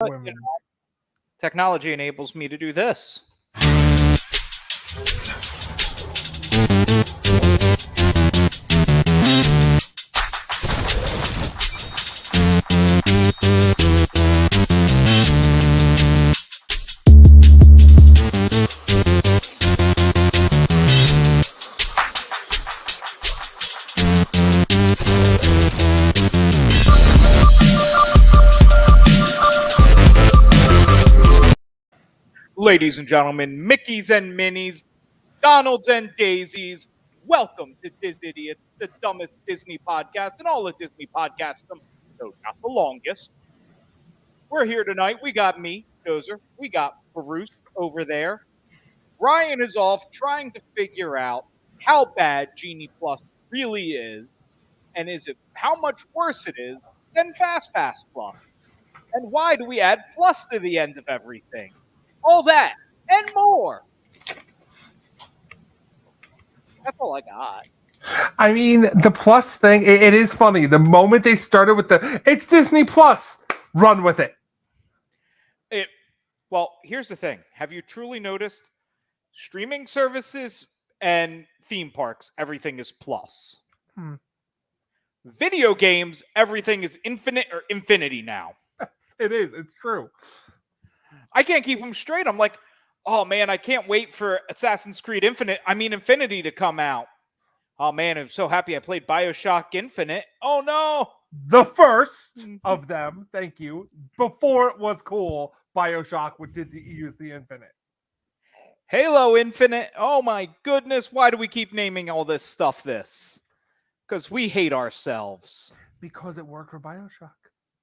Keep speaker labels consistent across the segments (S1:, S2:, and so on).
S1: But, technology enables me to do this. Ladies and gentlemen, Mickeys and Minnies, Donalds and Daisies, welcome to Diz Idiots, the dumbest Disney podcast in all of Disney podcastdom, though not the longest. We're here tonight. We got me, Dozer. We got Bruce over there. Ryan is off trying to figure out how bad Genie Plus really is, and is it how much worse it is than FastPass Plus. And why do we add plus to the end of everything? All that and more. That's all I got.
S2: I mean, the plus thing, it is funny. The moment they started with it's Disney Plus, run with it.
S1: Well, here's the thing. Have you truly noticed streaming services and theme parks, everything is plus? Video games, everything is infinite or infinity now.
S2: It is. It's true.
S1: I can't keep them straight. I'm like, oh man, I can't wait for Assassin's Creed Infinity to come out. Oh man, I'm so happy I played BioShock Infinite. Oh no.
S2: The first of them, thank you, before it was cool, BioShock, which did use the Infinite.
S1: Halo Infinite. Oh my goodness, why do we keep naming all this stuff this? Because we hate ourselves.
S2: Because it worked for BioShock.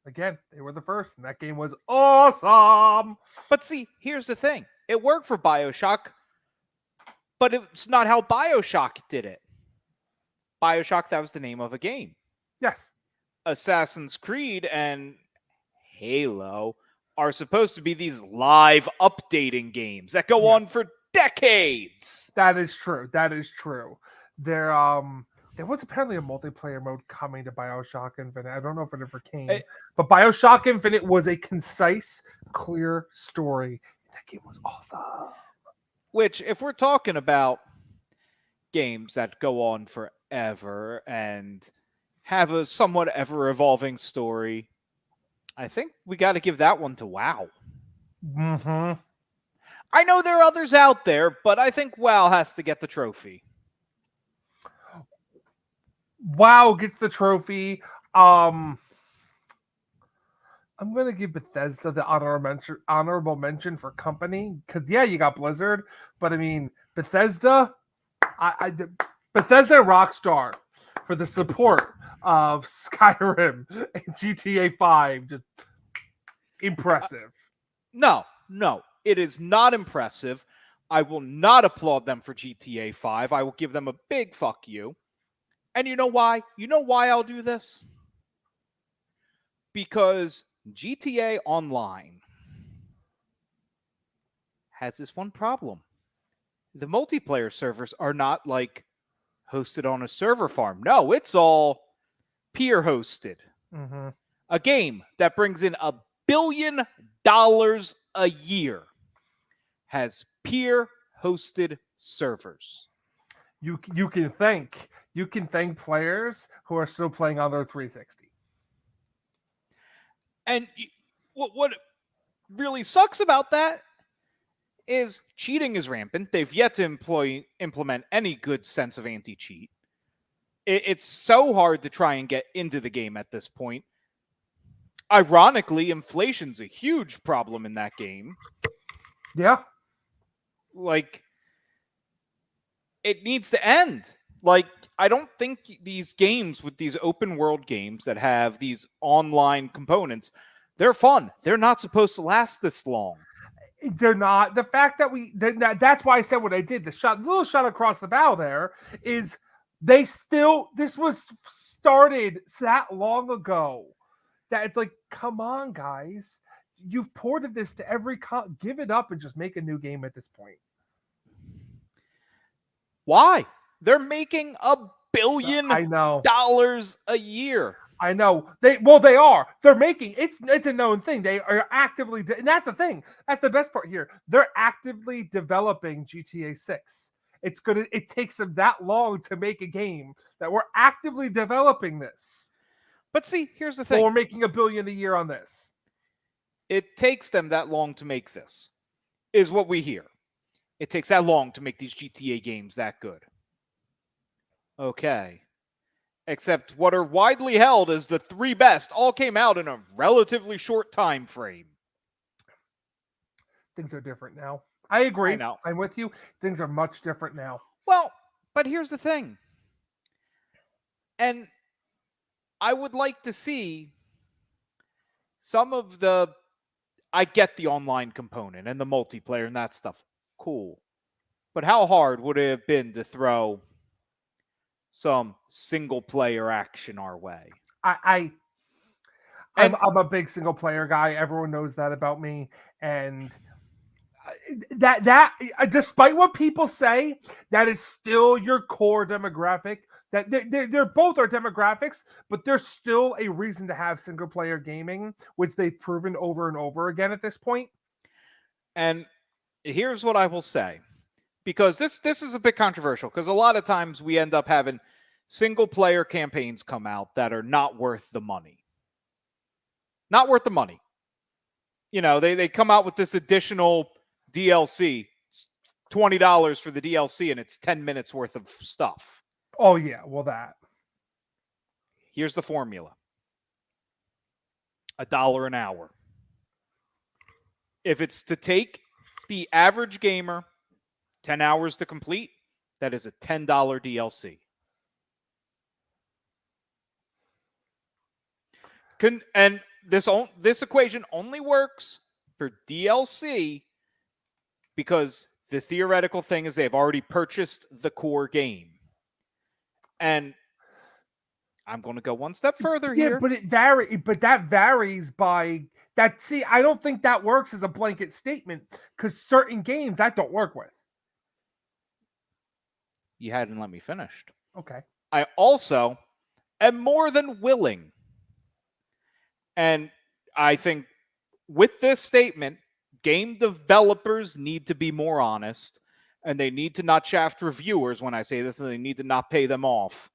S2: Again, they were the first, and that game was awesome.
S1: But see, here's the thing. It worked for BioShock, but it's not how BioShock did it. BioShock, that was the name of a game.
S2: Yes.
S1: Assassin's Creed and Halo are supposed to be these live updating games that go on for decades.
S2: That is true. That is true. There was apparently a multiplayer mode coming to BioShock Infinite. I don't know if it ever came. But BioShock Infinite was a concise, clear story. That game was awesome.
S1: Which, if we're talking about games that go on forever and have a somewhat ever-evolving story, I think we got to give that one to WoW.
S2: Mm-hmm.
S1: I know there are others out there, but I think WoW has to get the trophy.
S2: WoW gets the trophy. I'm going to give Bethesda the honorable mention for company. Because, you got Blizzard. But, I mean, Bethesda Rockstar for the support of Skyrim and GTA 5. Just impressive.
S1: No. It is not impressive. I will not applaud them for GTA 5. I will give them a big fuck you. And you know why? You know why I'll do this? Because GTA Online has this one problem. The multiplayer servers are not like hosted on a server farm. No, it's all peer hosted.
S2: Mm-hmm.
S1: A game that brings in $1 billion a year has peer hosted servers.
S2: You can thank players who are still playing on their 360.
S1: And what really sucks about that is cheating is rampant. They've yet to implement any good sense of anti-cheat. It's so hard to try and get into the game at this point. Ironically, inflation's a huge problem in that game.
S2: Yeah.
S1: Like, it needs to end. Like, I don't think these games with these open world games that have these online components, they're fun. They're not supposed to last this long.
S2: They're not. The fact that that's why I said what I did. The little shot across the bow there is this was started that long ago that it's like, come on, guys. You've ported this to every give it up and just make a new game at this point.
S1: Why? They're making $1 billion
S2: I know.
S1: a year.
S2: I know they are. They're making it's a known thing. They are actively, and that's the thing. That's the best part here. They're actively developing GTA 6. It takes them that long to make a game that we're actively developing this.
S1: But see, here's the
S2: Well,
S1: thing.
S2: we're making $1 billion a year on this.
S1: It takes them that long to make this, is what we hear. It takes that long to make these GTA games that good. Okay. Except what are widely held as the 3 best all came out in a relatively short time frame.
S2: Things are different now. I agree.
S1: I know.
S2: I'm with you. Things are much different now.
S1: Well, but here's the thing. And I would like to see some of the... I get the online component and the multiplayer and that stuff. Cool. But how hard would it have been to throw some single player action our way?
S2: I'm a big single player guy. Everyone knows that about me. And that despite what people say, that is still your core demographic. That they're both our demographics, but there's still a reason to have single player gaming, which they've proven over and over again at this point.
S1: And here's what I will say, because this is a bit controversial, because a lot of times we end up having single player campaigns come out that are not worth the money. Not worth the money. You know, they come out with this additional DLC, $20 for the DLC, and it's 10 minutes worth of stuff.
S2: Oh, yeah. Well, that.
S1: Here's the formula. $1 an hour. If it's to take the average gamer 10 hours to complete, that is a $10 DLC. And this equation only works for DLC because the theoretical thing is they've already purchased the core game. And I'm going to go one step further here.
S2: But that varies by that. See, I don't think that works as a blanket statement, because certain games that don't work with.
S1: You hadn't let me finish.
S2: Okay.
S1: I also am more than willing. And I think with this statement, game developers need to be more honest, and they need to not shaft reviewers when I say this, and they need to not pay them off.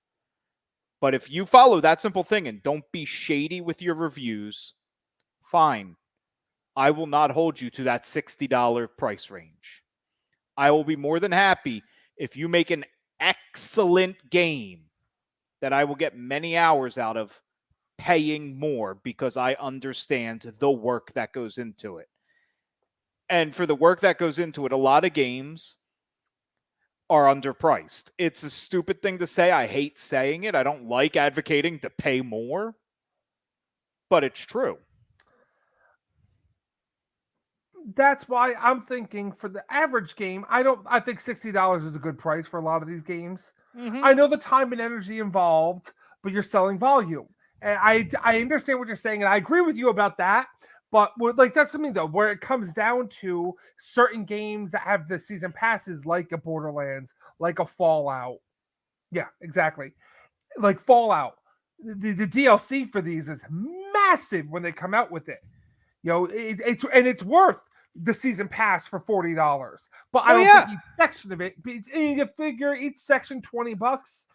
S1: But if you follow that simple thing and don't be shady with your reviews, fine. I will not hold you to that $60 price range. I will be more than happy if you make an excellent game that I will get many hours out of, paying more, because I understand the work that goes into it. And for the work that goes into it, a lot of games are underpriced. It's a stupid thing to say. I hate saying it. I don't like advocating to pay more, but it's true.
S2: That's why I'm thinking for the average game, I think $60 is a good price for a lot of these games.
S1: Mm-hmm.
S2: I know the time and energy involved, but you're selling volume. And I understand what you're saying, and I agree with you about that. But that's something though, where it comes down to certain games that have the season passes, like a Borderlands, like a Fallout. Yeah, exactly. Like Fallout, the DLC for these is massive when they come out with it. You know, it's worth the season pass for $40. But I don't think each section of it. You figure each section $20.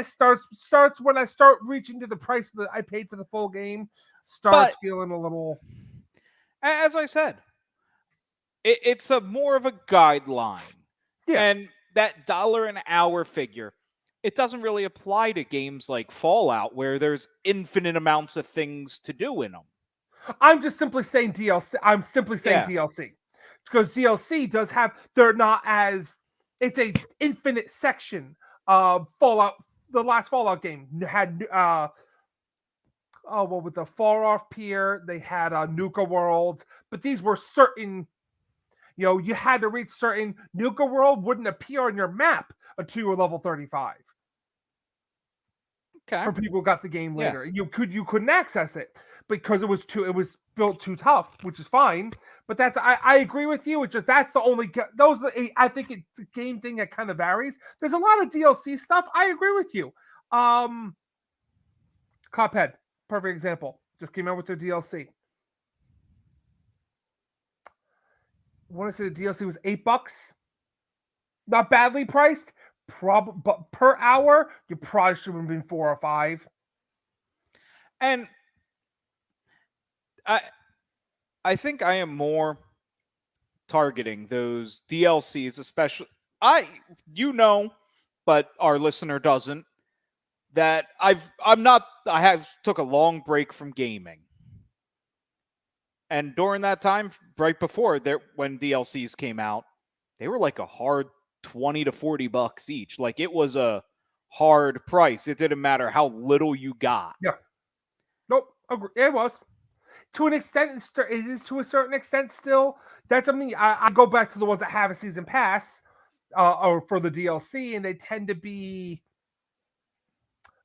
S2: Starts when I start reaching to the price that I paid for the full game. Starts feeling a little.
S1: As I said, it's a more of a guideline.
S2: Yeah.
S1: And that $1 an hour figure, it doesn't really apply to games like Fallout, where there's infinite amounts of things to do in them.
S2: I'm just simply saying DLC. I'm simply saying DLC, because DLC does have. They're not as. It's a infinite section. Fallout, the last Fallout game had with the Far Off Pier, they had Nuka World, but these were certain, you had to reach certain. Nuka World wouldn't appear on your map until you were level 35.
S1: Okay.
S2: For people who got the game later, you couldn't access it because it was built too tough, which is fine. But I agree with you. It's just that's the only I think it's a game thing that kind of varies. There's a lot of DLC stuff. I agree with you. Cuphead, perfect example. Just came out with their DLC. I want to say the DLC was $8. Not badly priced. But per hour, you probably should have been 4 or 5.
S1: And I think I am more targeting those DLCs, especially but our listener doesn't, that I have took a long break from gaming. And during that time, right before there, when DLCs came out, they were like a hard $20 to $40 each. Like, it was a hard price. It didn't matter how little you got.
S2: Yeah. Nope. Agree. It was. To an extent, it is to a certain extent still. That's something I go back to the ones that have a season pass or for the DLC, and they tend to be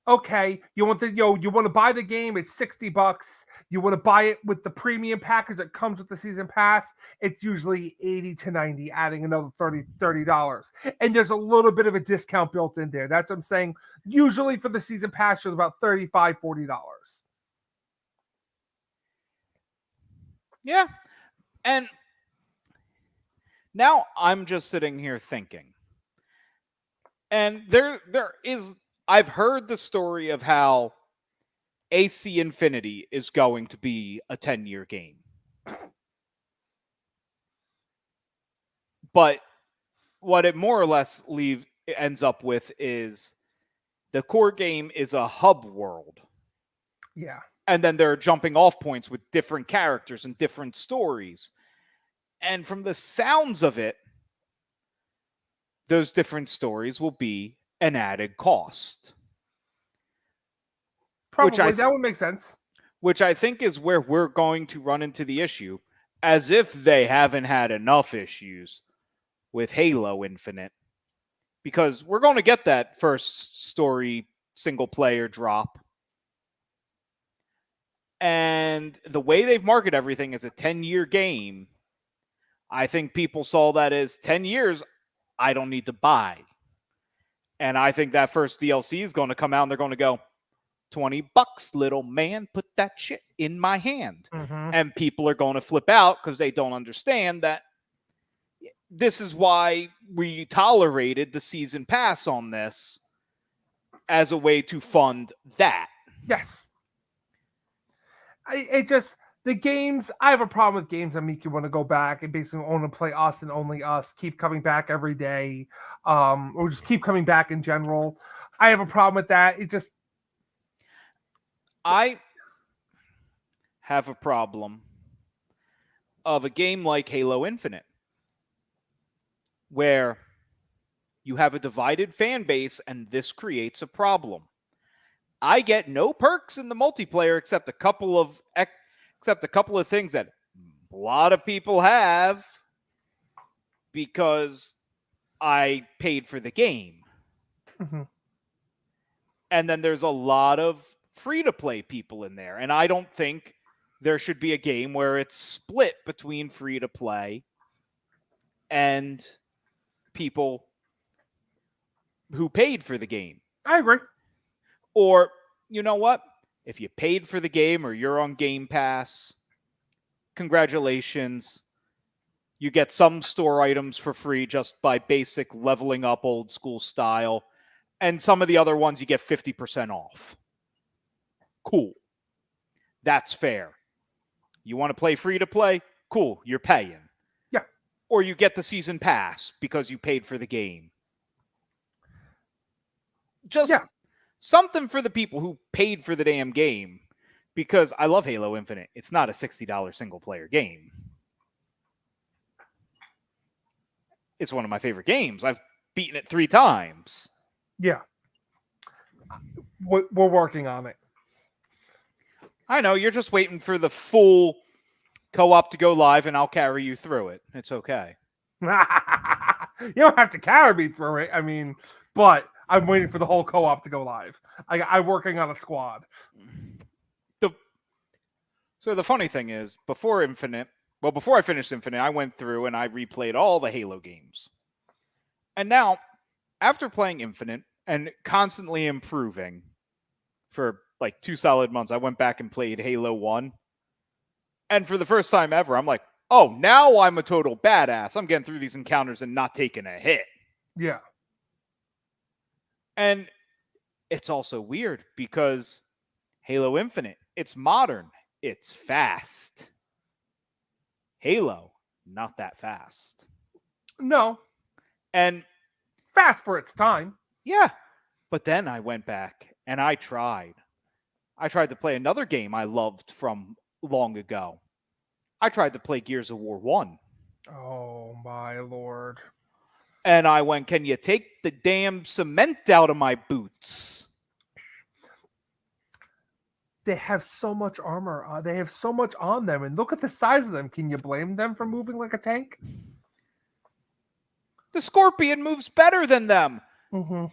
S2: okay. You want to buy the game, it's $60. You want to buy it with the premium package that comes with the season pass, it's usually $80 to $90, adding another $30. And there's a little bit of a discount built in there. That's what I'm saying. Usually for the season pass, it's about $35, $40.
S1: Yeah. And now I'm just sitting here thinking. And there is, I've heard the story of how AC Infinity is going to be a 10-year game. But what it more or less ends up with is the core game is a hub world.
S2: Yeah.
S1: And then there are jumping off points with different characters and different stories. And from the sounds of it, those different stories will be an added cost.
S2: Probably, that would make sense.
S1: Which I think is where we're going to run into the issue, as if they haven't had enough issues with Halo Infinite. Because we're going to get that first story single-player drop. And the way they've marketed everything as a 10-year game, I think people saw that as 10 years, I don't need to buy. And I think that first DLC is going to come out and they're going to go, $20, little man, put that shit in my hand.
S2: Mm-hmm.
S1: And people are going to flip out because they don't understand that this is why we tolerated the season pass on this as a way to fund that.
S2: Yes. The games, I have a problem with games that make you want to go back and basically only play us and only us, keep coming back every day, or just keep coming back in general. I have a problem with that.
S1: I have a problem of a game like Halo Infinite, where you have a divided fan base and this creates a problem. I get no perks in the multiplayer except a couple of things that a lot of people have because I paid for the game.
S2: Mm-hmm.
S1: And then there's a lot of free-to-play people in there. And I don't think there should be a game where it's split between free-to-play and people who paid for the game.
S2: I agree.
S1: Or, you know what? If you paid for the game or you're on Game Pass, congratulations. You get some store items for free just by basic leveling up old school style. And some of the other ones you get 50% off. Cool. That's fair. You want to play free to play? Cool. You're paying.
S2: Yeah.
S1: Or you get the season pass because you paid for the game. Just something for the people who paid for the damn game. Because I love Halo Infinite. It's not a $60 single player game. It's one of my favorite games. I've beaten it 3 times.
S2: Yeah. We're working on it.
S1: I know. You're just waiting for the full co-op to go live, and I'll carry you through it. It's okay.
S2: You don't have to carry me through it. I mean, but I'm waiting for the whole co-op to go live. I'm working on a squad.
S1: So the funny thing is, before I finished Infinite, I went through and I replayed all the Halo games. And now, after playing Infinite and constantly improving for like 2 solid months, I went back and played Halo 1. And for the first time ever, I'm like, oh, now I'm a total badass. I'm getting through these encounters and not taking a hit.
S2: Yeah.
S1: And it's also weird because Halo Infinite, it's modern, it's fast. Halo, not that fast.
S2: No.
S1: And
S2: Fast for its time.
S1: yeah, but then I went back and I tried. I tried to play another game I loved from long ago. I tried to play Gears of War 1.
S2: Oh, my Lord.
S1: And I went, can you take the damn cement out of my boots?
S2: They have so much armor. They have so much on them. And look at the size of them. Can you blame them for moving like a tank?
S1: The Scorpion moves better than them.
S2: Mm-hmm.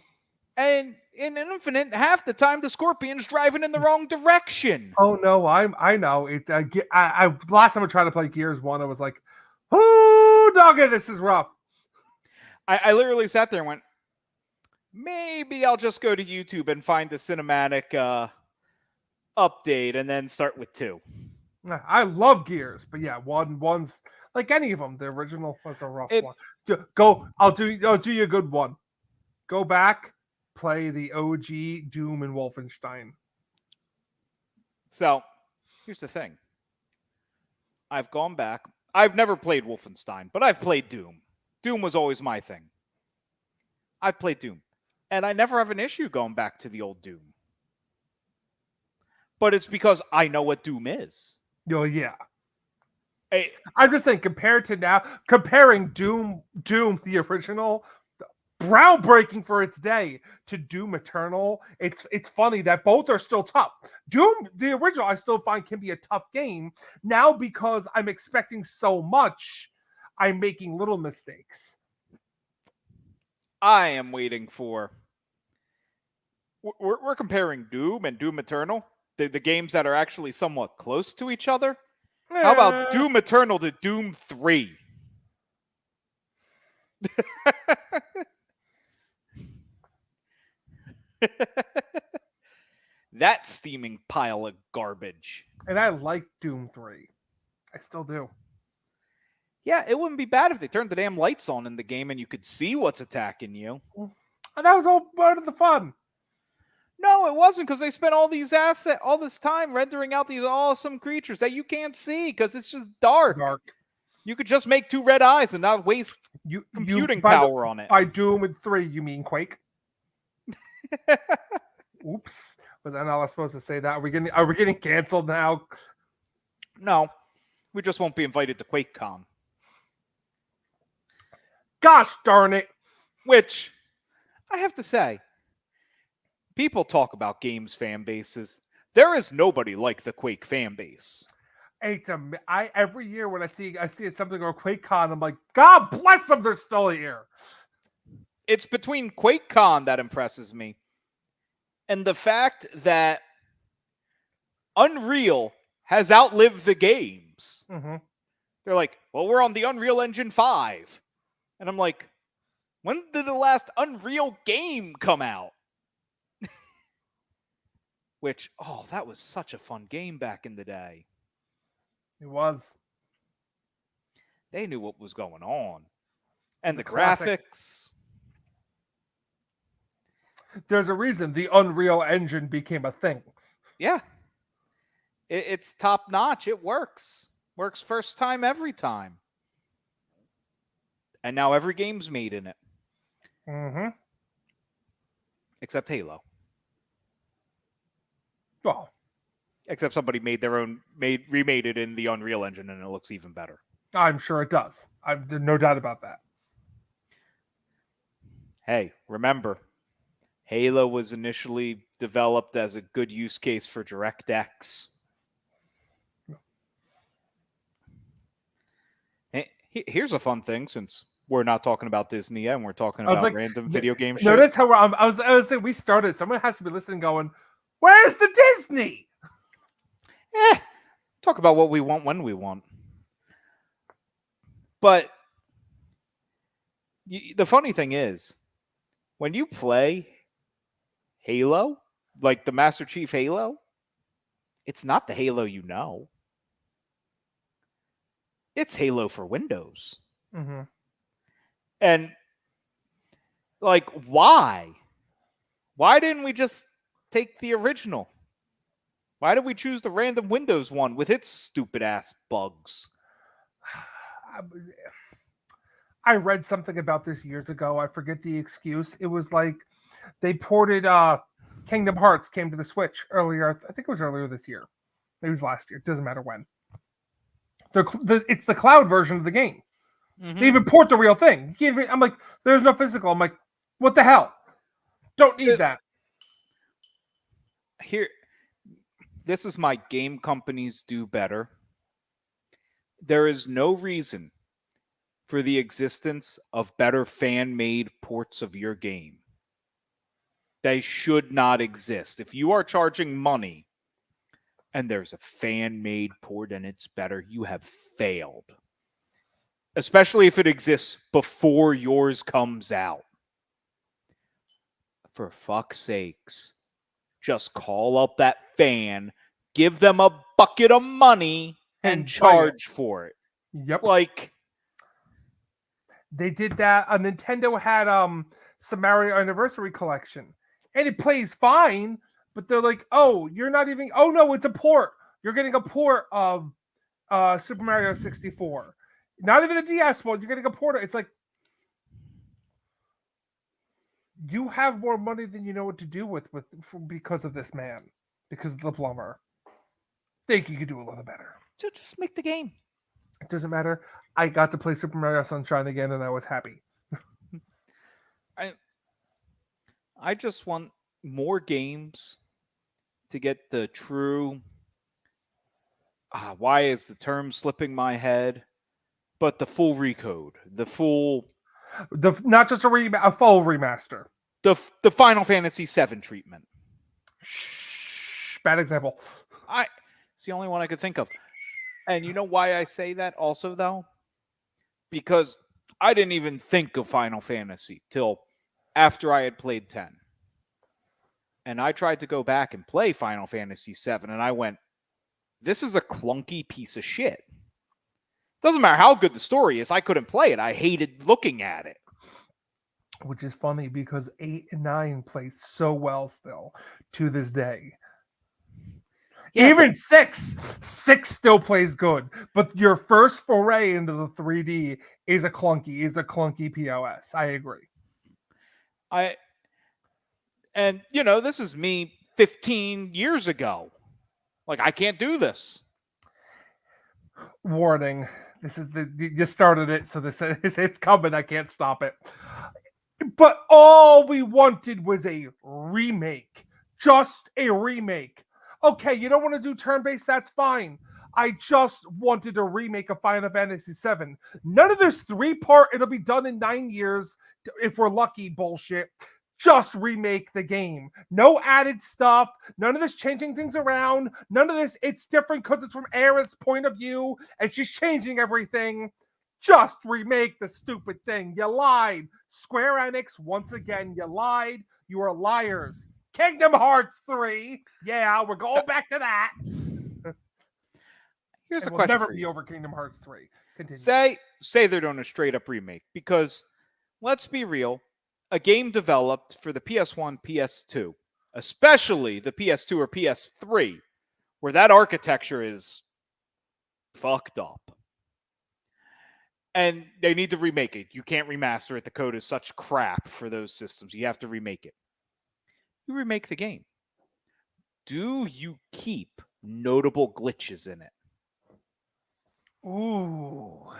S1: And in Infinite, half the time the Scorpion's driving in the wrong direction.
S2: Oh no, I know it. I last time I tried to play Gears 1, I was like, "Oh, doggy, this is rough."
S1: I literally sat there and went, maybe I'll just go to YouTube and find the cinematic update and then start with 2.
S2: I love Gears, but yeah, one's like any of them. The original was a rough one. Go, I'll do you a good one. Go back, play the OG Doom and Wolfenstein.
S1: So, here's the thing. I've gone back. I've never played Wolfenstein, but I've played Doom. Doom was always my thing. I've played Doom. And I never have an issue going back to the old Doom. But it's because I know what Doom is.
S2: Oh, yeah.
S1: Hey,
S2: I'm just saying, compared to now, comparing Doom, the original, groundbreaking for its day, to Doom Eternal, it's funny that both are still tough. Doom, the original, I still find can be a tough game. Now, because I'm expecting so much, I'm making little mistakes.
S1: I am waiting for... We're comparing Doom and Doom Eternal, the games that are actually somewhat close to each other. How about Doom Eternal to Doom 3? That steaming pile of garbage.
S2: And I like Doom 3. I still do.
S1: Yeah, it wouldn't be bad if they turned the damn lights on in the game and you could see what's attacking you.
S2: And that was all part of the fun.
S1: No, it wasn't, because they spent all this time rendering out these awesome creatures that you can't see because it's just dark. You could just make 2 red eyes and not waste computing power on it.
S2: By Doom and 3, you mean Quake? Oops. Was I not supposed to say that? Are we getting canceled now?
S1: No. We just won't be invited to QuakeCon.
S2: Gosh darn it.
S1: Which, I have to say, people talk about games fan bases. There is nobody like the Quake fan base.
S2: Every year when I see something or QuakeCon, I'm like, God bless them, they're still here.
S1: It's between QuakeCon that impresses me and the fact that Unreal has outlived the games.
S2: Mm-hmm.
S1: They're like, well, we're on the Unreal Engine 5. And I'm like, when did the last Unreal game come out? Which, that was such a fun game back in the day.
S2: It was.
S1: They knew what was going on. And the
S2: classic.
S1: graphics.
S2: There's a reason the Unreal Engine became a thing.
S1: Yeah. It's top notch. It works. Works first time, every time. And now every game's made in it.
S2: Mm-hmm.
S1: Except Halo.
S2: Well,
S1: except somebody remade it in the Unreal Engine, and it looks even better.
S2: I'm sure it does. There's no doubt about that.
S1: Hey, remember, Halo was initially developed as a good use case for DirectX. Here's a fun thing, since we're not talking about Disney and we're talking about random video game shit.
S2: Notice how I was saying we started. Someone has to be listening going, where's the Disney?
S1: Talk about what we want when we want. But the funny thing is, when you play Halo, like the Master Chief Halo, it's not the Halo you know. It's Halo for Windows.
S2: Mm-hmm.
S1: And like, why? Why didn't we just take the original? Why did we choose the random Windows one with its stupid ass bugs?
S2: I read something about this years ago. I forget the excuse. It was like they ported Kingdom Hearts came to the Switch earlier. I think it was earlier this year. Maybe it was last year. It doesn't matter when. It's the cloud version of the game.
S1: Mm-hmm.
S2: They even port the real thing. I'm like, there's no physical. I'm like, what the hell? Don't need that.
S1: Here, this is my game companies do better. There is no reason for the existence of better fan-made ports of your game. They should not exist. If you are charging money and there's a fan-made port and it's better, you have failed. Especially if it exists before yours comes out. For fuck's sakes, just call up that fan, give them a bucket of money, and charge for it.
S2: Yep.
S1: Like,
S2: they did that. Nintendo had some Mario Anniversary Collection, and it plays fine. But they're like, oh, you're not even. Oh no, it's a port. You're getting a port of Super Mario 64. Not even the DS one. You're getting a port. It's like you have more money than you know what to do with because of this man, because of the plumber. Think you could do a little better.
S1: Just make the game.
S2: It doesn't matter. I got to play Super Mario Sunshine again, and I was happy.
S1: I just want more games to get the true. Why is the term slipping my head? But the full recode,
S2: Not just a full remaster.
S1: The Final Fantasy VII treatment.
S2: Shh, bad example.
S1: It's the only one I could think of. And you know why I say that also, though? Because I didn't even think of Final Fantasy till after I had played 10. And I tried to go back and play Final Fantasy VII, and I went, this is a clunky piece of shit. Doesn't matter how good the story is, I couldn't play it. I hated looking at it.
S2: Which is funny because 8 and 9 play so well still to this day. Yeah, even 6 still plays good, but your first foray into the 3D is a clunky POS. I agree.
S1: And you know, this is me 15 years ago. Like, I can't do this.
S2: Warning. This is you started it, so it's coming. I can't stop it. But all we wanted was a remake. Just a remake. Okay, you don't want to do turn-based, that's fine. I just wanted a remake of Final Fantasy VII. None of this 3-part, it'll be done in 9 years, if we're lucky bullshit. Just remake the game. No added stuff. None of this changing things around. None of this, it's different because it's from Aerith's point of view, and she's changing everything. Just remake the stupid thing. You lied. Square Enix, once again, you lied. You are liars. Kingdom Hearts 3. Yeah, we're going back to that.
S1: Here's a question.
S2: We'll never be over Kingdom Hearts 3.
S1: Continue. Say they're doing a straight up remake, because let's be real, a game developed for the PS1, PS2, especially the PS2 or PS3, where that architecture is fucked up. And they need to remake it. You can't remaster it. The code is such crap for those systems. You have to remake it. You remake the game. Do you keep notable glitches in it?
S2: Ooh,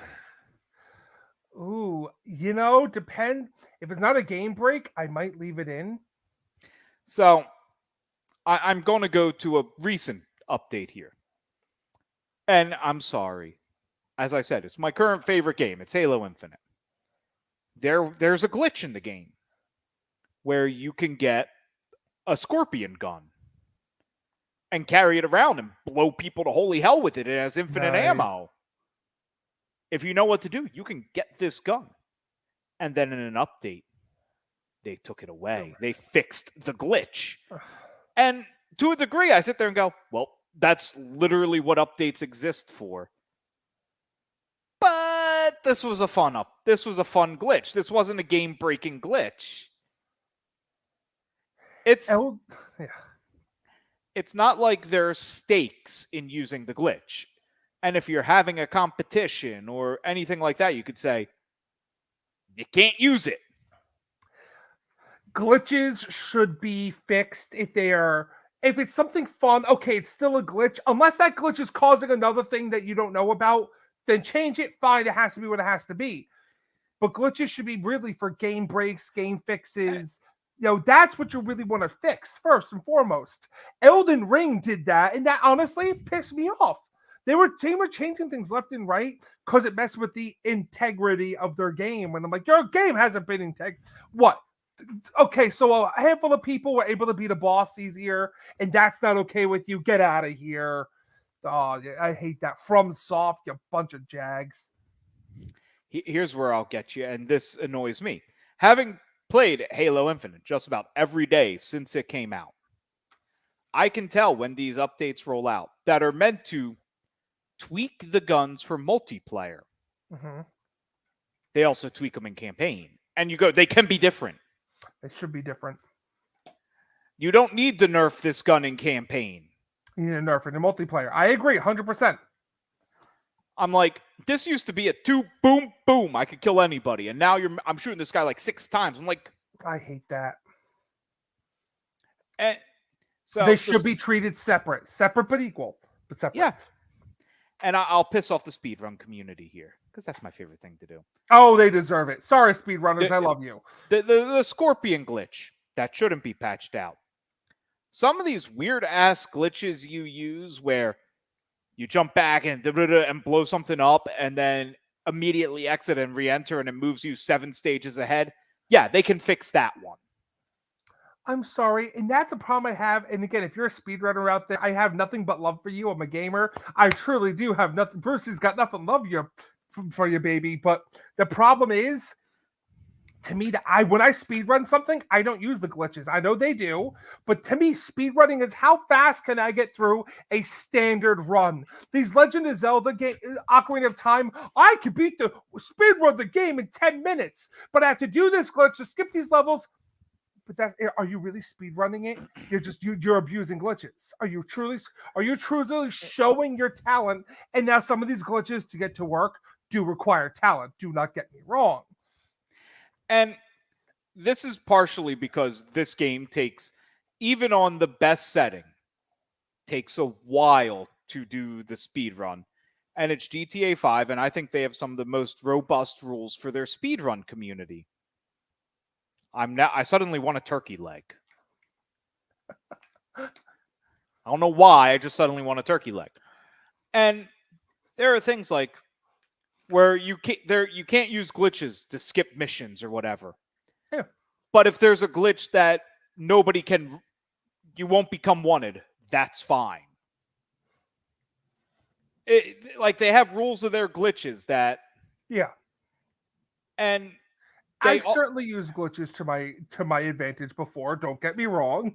S2: you know, depend. If it's not a game break, I might leave it in.
S1: So, I'm going to go to a recent update here. And I'm sorry. As I said, it's my current favorite game. It's Halo Infinite. There's a glitch in the game where you can get a scorpion gun and carry it around and blow people to holy hell with it. It has infinite ammo. If you know what to do, you can get this gun. And then in an update, they took it away. They fixed the glitch. And to a degree, I sit there and go, well, that's literally what updates exist for. But this was a fun glitch. This wasn't a game-breaking glitch. It's not like there's stakes in using the glitch. And if you're having a competition or anything like that, you could say, you can't use it.
S2: Glitches should be fixed if it's something fun. Okay, it's still a glitch. Unless that glitch is causing another thing that you don't know about, then change it. Fine, it has to be what it has to be. But glitches should be really for game breaks, game fixes. That's what you really want to fix first and foremost. Elden Ring did that, and that honestly pissed me off. They were changing things left and right because it messed with the integrity of their game. And I'm like, your game hasn't been integrated. What? Okay, so a handful of people were able to beat a boss easier, and that's not okay with you. Get out of here. Oh, I hate that. FromSoft, you bunch of jags.
S1: Here's where I'll get you, and this annoys me. Having played Halo Infinite just about every day since it came out, I can tell when these updates roll out that are meant to tweak the guns for multiplayer.
S2: Mm-hmm.
S1: They also tweak them in campaign. And they can be different.
S2: They should be different.
S1: You don't need to nerf this gun in campaign.
S2: You need to nerf it in multiplayer. I agree, 100%.
S1: I'm like, this used to be a 2 boom boom. I could kill anybody, and now I'm shooting this guy like 6 times. I'm like,
S2: I hate that.
S1: And so
S2: they should be treated separate but equal, but separate.
S1: Yeah, and I'll piss off the speedrun community here because that's my favorite thing to do.
S2: Oh, they deserve it. Sorry, speedrunners, I love you.
S1: The Scorpion glitch that shouldn't be patched out. Some of these weird ass glitches you use where you jump back and blow something up and then immediately exit and re-enter and it moves you 7 stages ahead. Yeah, they can fix that one.
S2: I'm sorry, and that's a problem I have. And again, if you're a speedrunner out there, I have nothing but love for you. I'm a gamer. I truly do have nothing. Brucey's got nothing love for you, baby. But the problem is, to me, when I speedrun something, I don't use the glitches. I know they do, but to me, speedrunning is how fast can I get through a standard run. These Legend of Zelda game, Ocarina of Time, I could beat the speedrun the game in 10 minutes, but I have to do this glitch to skip these levels. But are you really speedrunning it? You're abusing glitches. Are you truly showing your talent? And now some of these glitches to get to work do require talent. Do not get me wrong.
S1: And this is partially because this game takes, even on the best setting, takes a while to do the speed run. And it's GTA 5, and I think they have some of the most robust rules for their speedrun community. I suddenly want a turkey leg. I don't know why, I just suddenly want a turkey leg. And there are things like where you can't use glitches to skip missions or whatever.
S2: Yeah.
S1: But if there's a glitch that you won't become wanted, that's fine. Like they have rules of their glitches that.
S2: Yeah.
S1: And
S2: I've certainly used glitches to my advantage before. Don't get me wrong.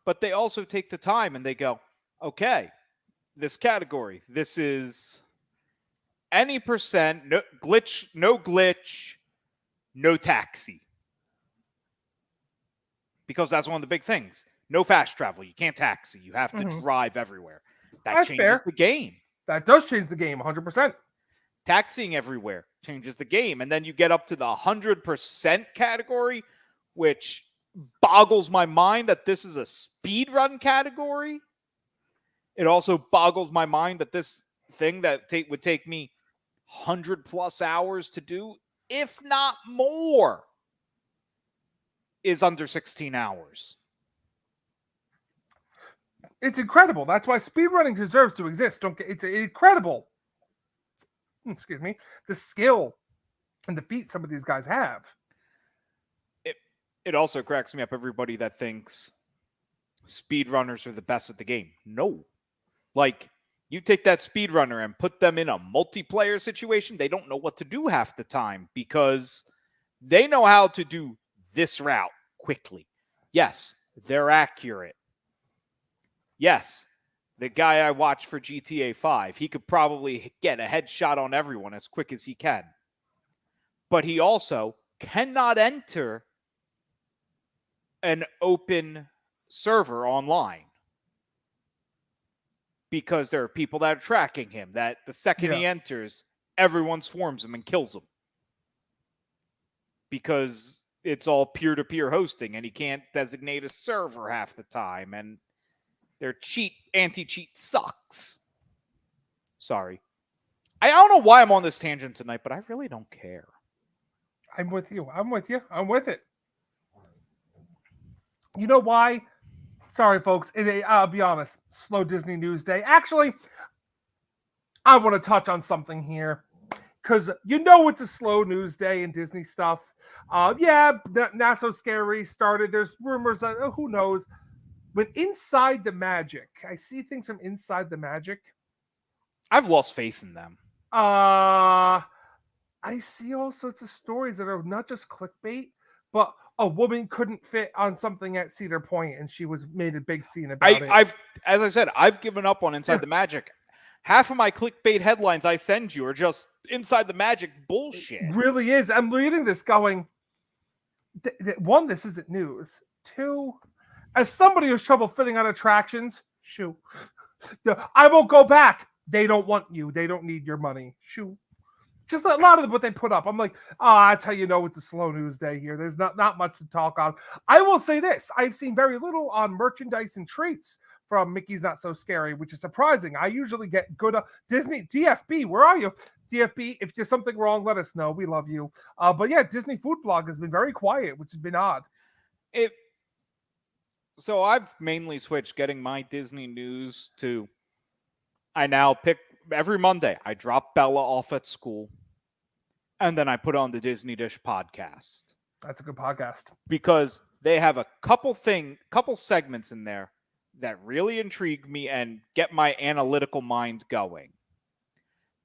S1: But they also take the time and they go, okay, this category, this is any percent, no glitch, no taxi. Because that's one of the big things. No fast travel. You can't taxi. You have to drive everywhere. That changes the game.
S2: That does change the game 100%.
S1: Taxiing everywhere changes the game. And then you get up to the 100% category, which boggles my mind that this is a speedrun category. It also boggles my mind that this thing that would take me 100+ hours to do, if not more, is under 16 hours.
S2: It's incredible. That's why speedrunning deserves to exist. It's incredible. Excuse me. The skill and the feat some of these guys have.
S1: It also cracks me up, everybody that thinks speedrunners are the best at the game. No. Like, you take that speedrunner and put them in a multiplayer situation, they don't know what to do half the time because they know how to do this route quickly. Yes, they're accurate. Yes, the guy I watched for GTA 5, he could probably get a headshot on everyone as quick as he can. But he also cannot enter an open server online because there are people that are tracking him, that the second he enters, everyone swarms him and kills him. Because it's all peer-to-peer hosting and he can't designate a server half the time and their anti-cheat sucks. Sorry. I don't know why I'm on this tangent tonight, but I really don't care.
S2: I'm with you. I'm with it. You know why? Sorry, folks. I'll be honest. Slow Disney News Day. Actually, I want to touch on something here because it's a slow news day in Disney stuff. Not So Scary started. There's rumors that who knows. But Inside the Magic, I see things from Inside the Magic.
S1: I've lost faith in them.
S2: I see all sorts of stories that are not just clickbait, but a woman couldn't fit on something at Cedar Point, and she was made a big scene about it.
S1: As I said, I've given up on Inside the Magic. Half of my clickbait headlines I send you are just Inside the Magic bullshit.
S2: It really is. I'm reading this going, one, this isn't news. Two, as somebody who's trouble fitting on attractions, shoo. I won't go back. They don't want you. They don't need your money. Shoo. Just a lot of what they put up. I'm like, that's how you know it's a slow news day here. There's not much to talk on. I will say this. I've seen very little on merchandise and treats from Mickey's Not So Scary, which is surprising. I usually get good Disney DFB. Where are you? DFB, if there's something wrong, let us know. We love you. But yeah, Disney Food Blog has been very quiet, which has been odd.
S1: So I've mainly switched getting my Disney news to, I now pick every Monday. I drop Bella off at school, and then I put on the Disney Dish podcast.
S2: That's a good podcast
S1: because they have a couple segments in there that really intrigue me and get my analytical mind going.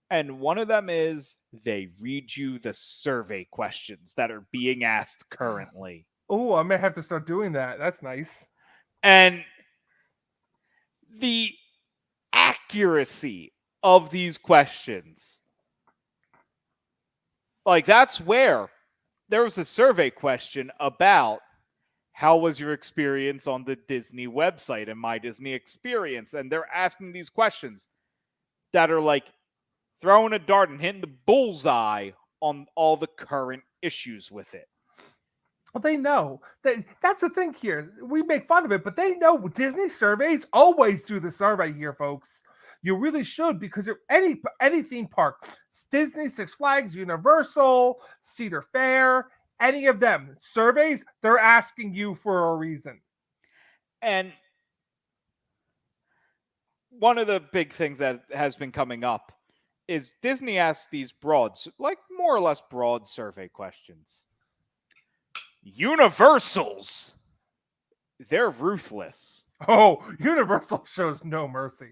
S1: And one of them is they read you the survey questions that are being asked currently.
S2: Oh, I may have to start doing that. That's nice.
S1: And the accuracy of these questions. Like, that's where there was a survey question about how was your experience on the Disney website and My Disney Experience? And they're asking these questions that are like throwing a dart and hitting the bullseye on all the current issues with it.
S2: Well, they know. That's the thing here. We make fun of it, but they know Disney surveys always do the survey here, folks. You really should, because any theme park, Disney, Six Flags, Universal, Cedar Fair, any of them, surveys, they're asking you for a reason.
S1: And one of the big things that has been coming up is Disney asks these more or less broad survey questions. Universals, they're ruthless.
S2: Oh, Universal shows no mercy.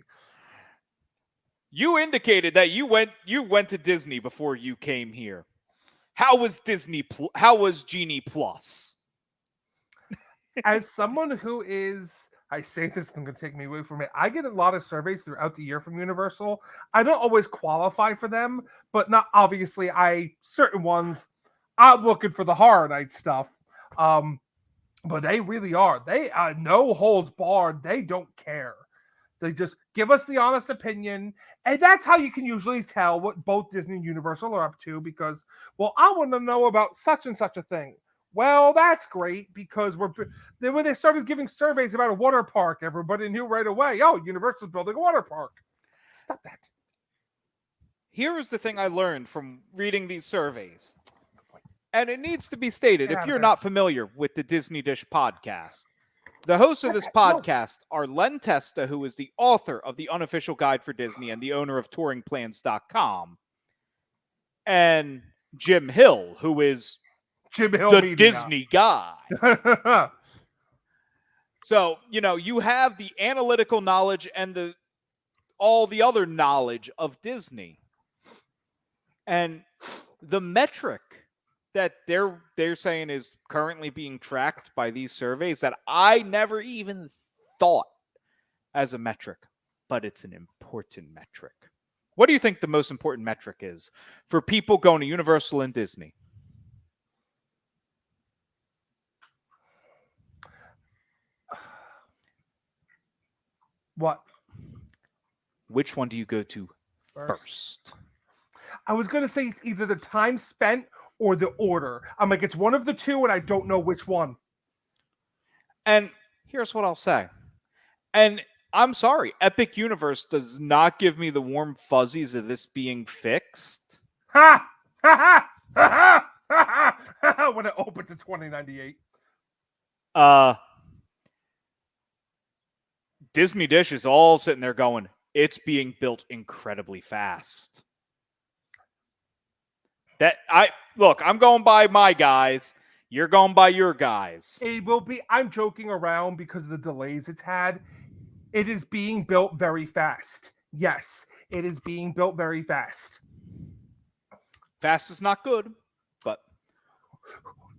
S1: You indicated that you went to Disney before you came here. How was Genie Plus?
S2: As someone who is, I say this is going to take me away from it. I get a lot of surveys throughout the year from Universal. I don't always qualify for them, but not obviously. Certain ones, I'm looking for the horror night stuff. But they really are. They no holds barred. They don't care. They just give us the honest opinion. And that's how you can usually tell what both Disney and Universal are up to, because, well, I want to know about such and such a thing. Well, that's great, because when they started giving surveys about a water park, everybody knew right away, oh, Universal's building a water park. Stop that.
S1: Here is the thing I learned from reading these surveys. And it needs to be stated, if you're not familiar with the Disney Dish podcast, the hosts of this podcast are Len Testa, who is the author of The Unofficial Guide for Disney and the owner of touringplans.com, and Jim Hill, who is the Disney guy. So, you have the analytical knowledge and all the other knowledge of Disney. And the metric that they're saying is currently being tracked by these surveys that I never even thought as a metric, but it's an important metric. What do you think the most important metric is for people going to Universal and Disney?
S2: What?
S1: Which one do you go to first?
S2: I was going to say it's either the time spent or the order. I'm like, it's one of the two, and I don't know which one.
S1: And here's what I'll say. And I'm sorry, Epic Universe does not give me the warm fuzzies of this being fixed.
S2: Ha! Ha ha! Ha ha! When it opens in 2098.
S1: Disney Dish is all sitting there going, it's being built incredibly fast. I'm going by my guys. You're going by your guys.
S2: It will be. I'm joking around because of the delays it's had. It is being built very fast. Yes, it is being built very fast.
S1: Fast is not good, but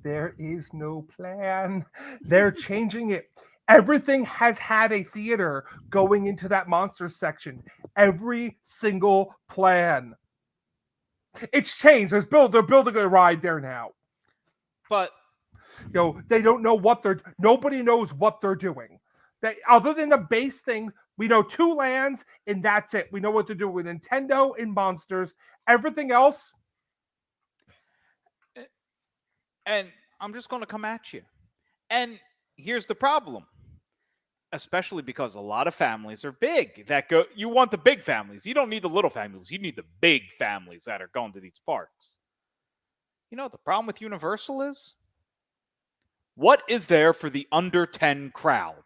S2: there is no plan. They're changing it. Everything has had a theater going into that monsters section. Every single plan. It's changed. They're building a ride there now.
S1: But
S2: they don't know what nobody knows what they're doing. Other than the base thing, we know 2 lands and that's it. We know what they're doing with Nintendo and Monsters. Everything else.
S1: And I'm just going to come at you. And here's the problem. Especially because a lot of families are big you want the big families. You don't need the little families. You need the big families that are going to these parks. You know what the problem with Universal is? What is there for the under 10 crowd?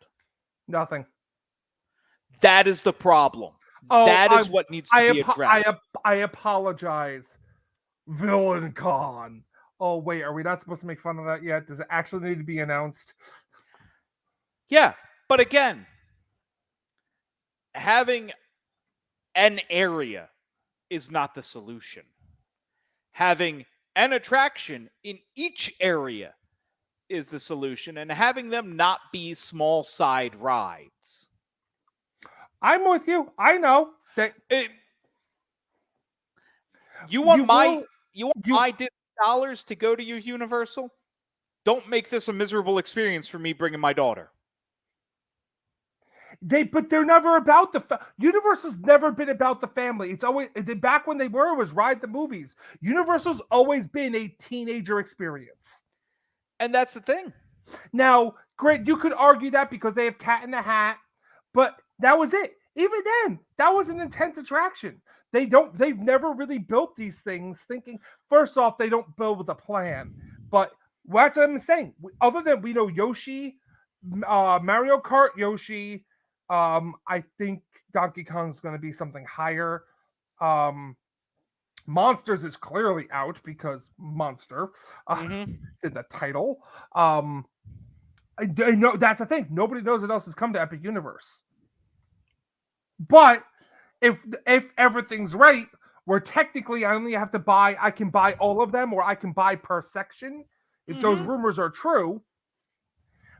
S2: Nothing.
S1: That is the problem. That is what needs to be addressed.
S2: I apologize. Villain Con. Oh, wait, are we not supposed to make fun of that yet? Does it actually need to be announced?
S1: Yeah, but again, having an area is not the solution. Having an attraction in each area is the solution, and having them not be small side rides.
S2: I'm with you. I know that
S1: you want my Disney dollars to go to your Universal? Don't make this a miserable experience for me bringing my daughter.
S2: But they're never about Universal's never been about the family. It's always back when they was ride the movies. Universal's always been a teenager experience.
S1: And that's the thing.
S2: Now, great, you could argue that because they have Cat in the Hat, but that was it. Even then, that was an intense attraction. They've never really built these things thinking, first off, they don't build with a plan. But that's what I'm saying. Other than we know Yoshi, Mario Kart Yoshi, I think Donkey Kong's going to be something higher. Monsters is clearly out because Monster in the title. I know that's the thing. Nobody knows what else has come to Epic Universe. But if everything's right, where technically I can buy all of them, or I can buy per section, if those rumors are true.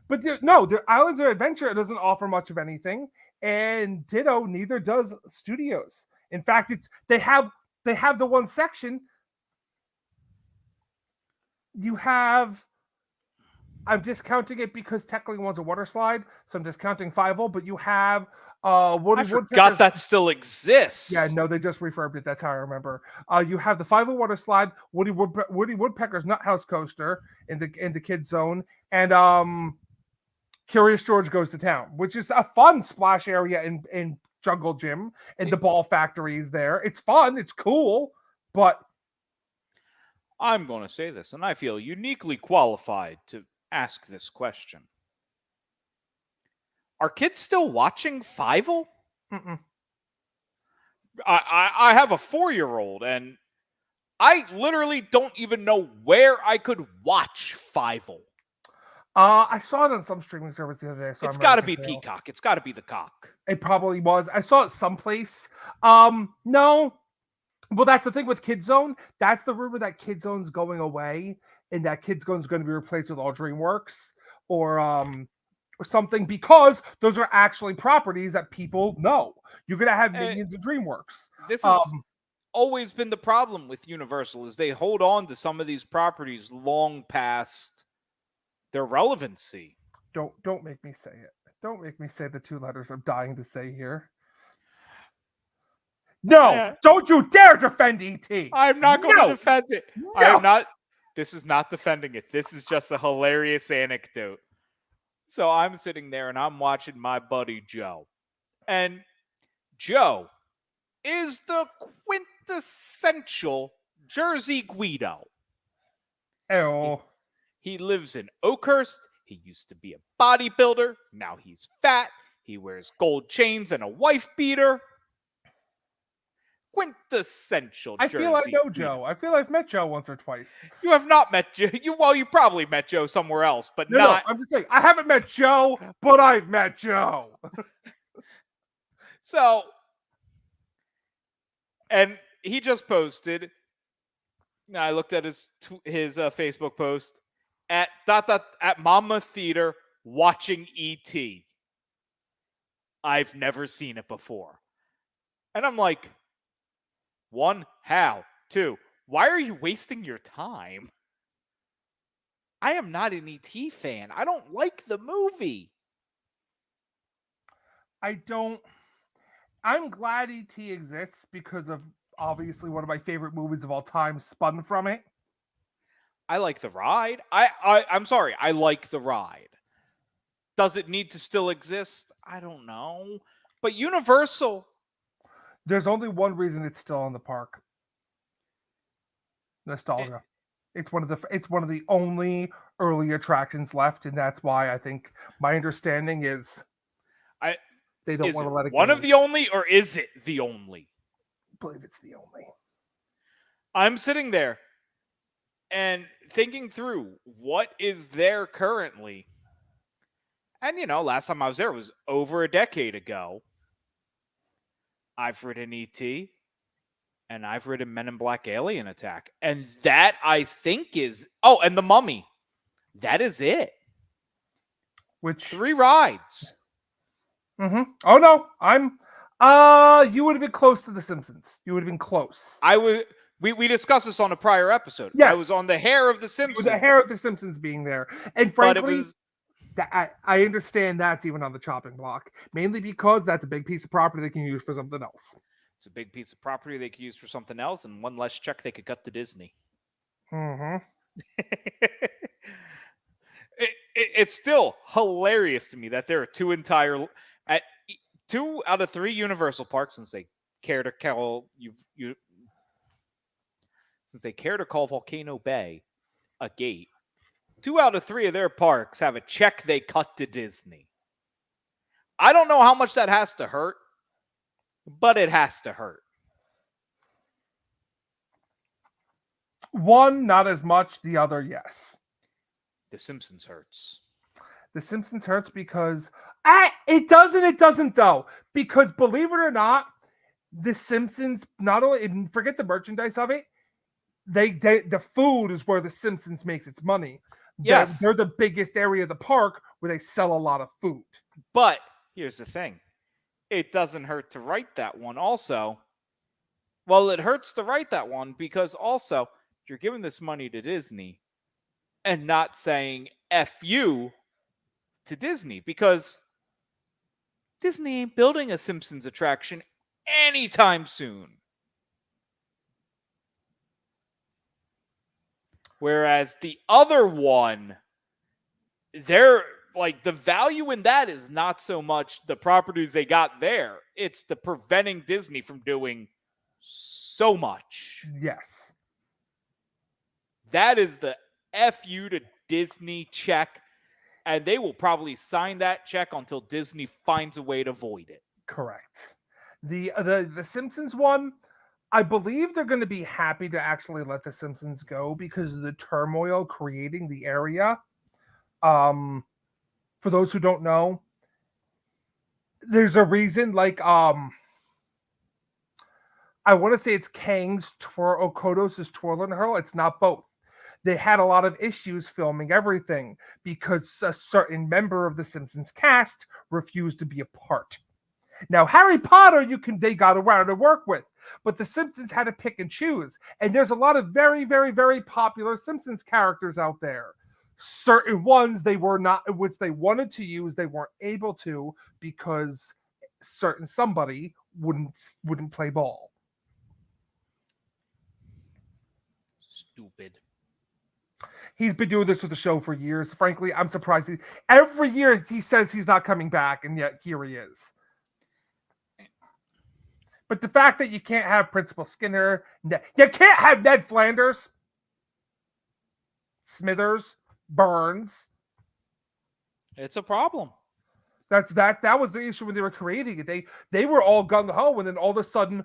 S2: But the Islands of Adventure doesn't offer much of anything, and ditto, neither does Studios. In fact, they have the one section. You have. I'm discounting it because technically one's a water slide, so I'm discounting Fievel. But you have Woody Woodpecker.
S1: Forgot that still exists.
S2: Yeah, no, they just refurbed it. That's how I remember. You have the Fievel water slide, Woody Woodpecker's Nut House coaster in the kids zone, and Curious George Goes to Town, which is a fun splash area in Jungle Gym, and the Ball Factory is there. It's fun, it's cool, but
S1: I'm going to say this, and I feel uniquely qualified to ask this question. Are kids still watching Fievel? I have a 4-year-old, and I literally don't even know where I could watch Fievel.
S2: I saw it on some streaming service the other day. So
S1: it's got to be Peacock. It's got to be the cock.
S2: It probably was. I saw it someplace. No. Well, that's the thing with Kid Zone. That's the rumor that Kid Zone's going away, and that Kid Zone's going to be replaced with all DreamWorks or something, because those are actually properties that people know. You're gonna have Minions and DreamWorks.
S1: This has always been the problem with Universal, is they hold on to some of these properties long past their relevancy.
S2: Don't make me say it. Don't make me say the two letters I'm dying to say here. No, don't you dare defend ET.
S1: I'm not going to defend it.
S2: No.
S1: I am not. This is not defending it. This is just a hilarious anecdote. So I'm sitting there and I'm watching my buddy Joe. And Joe is the quintessential Jersey Guido.
S2: Oh.
S1: He lives in Oakhurst. He used to be a bodybuilder. Now he's fat. He wears gold chains and a wife beater. Quintessential
S2: I
S1: Jersey
S2: feel I know
S1: Guido.
S2: Joe. I feel I've met Joe once or twice.
S1: You have not met Joe. You probably met Joe somewhere else, but
S2: No,
S1: not.
S2: I'm just saying, I haven't met Joe, but I've met Joe.
S1: So, and he just posted. I looked at his Facebook post at Mama Theater watching E.T. I've never seen it before, and I'm like, one, how? Two, why are you wasting your time? I am not an E.T. fan. I don't like the movie.
S2: I'm glad E.T. exists because of obviously one of my favorite movies of all time spun from it.
S1: I like the ride. I'm sorry. I like the ride. Does it need to still exist? I don't know. But Universal.
S2: There's only one reason it's still in the park. Nostalgia. It's one of the only early attractions left, and that's why I think my understanding is they don't want to let it go.
S1: One of the only, or is it the only?
S2: I believe it's the only.
S1: I'm sitting there and thinking through what is there currently. And last time I was there was over a decade ago. I've ridden E.T. and I've ridden Men in Black Alien Attack. And that, I think, is... Oh, and The Mummy. That is it.
S2: Which
S1: 3 rides.
S2: Mm-hmm. Oh, no. You would have been close to The Simpsons. You would have been close.
S1: We discussed this on a prior episode.
S2: Yes.
S1: I was on the hair of The Simpsons.
S2: The hair of The Simpsons being there. And frankly... I understand that's even on the chopping block, mainly because that's a big piece of property they can use for something else.
S1: It's a big piece of property they could use for something else, and one less check they could cut to Disney.
S2: Mm-hmm.
S1: It's still hilarious to me that there are 2 out of 3 Universal parks, since they care to call Volcano Bay a gate. 2 out of 3 of their parks have a check they cut to Disney. I don't know how much that has to hurt, but it has to hurt.
S2: One, not as much. The other, yes.
S1: The Simpsons hurts.
S2: The Simpsons hurts because... it doesn't, though. Because, believe it or not, The Simpsons, not only... Forget the merchandise of it. The food is where The Simpsons makes its money.
S1: Yes.
S2: They're the biggest area of the park where they sell a lot of food.
S1: But here's the thing. It doesn't hurt to write that one also. Well, it hurts to write that one because also you're giving this money to Disney and not saying F you to Disney, because Disney ain't building a Simpsons attraction anytime soon. Whereas the other one, they're like, the value in that is not so much the properties they got there. It's the preventing Disney from doing so much.
S2: Yes.
S1: That is the F you to Disney check. And they will probably sign that check until Disney finds a way to void it.
S2: Correct. The Simpsons one, I believe they're going to be happy to actually let The Simpsons go because of the turmoil creating the area. For those who don't know, there's a reason, like, I want to say it's Kang's Okotos' Twirl and Hurl. It's not both. They had a lot of issues filming everything because a certain member of the Simpsons cast refused to be a part. Now, Harry Potter, they got around to work with, but the Simpsons had to pick and choose. And there's a lot of very, very, very popular Simpsons characters out there. Certain ones they were not, which they wanted to use, they weren't able to because certain somebody wouldn't play ball.
S1: Stupid.
S2: He's been doing this with the show for years. Frankly, I'm surprised. Every year he says he's not coming back, and yet here he is. But the fact that you can't have Principal Skinner, you can't have Ned Flanders, Smithers, Burns.
S1: It's a problem.
S2: That was the issue when they were creating it. They were all gung ho, and then all of a sudden,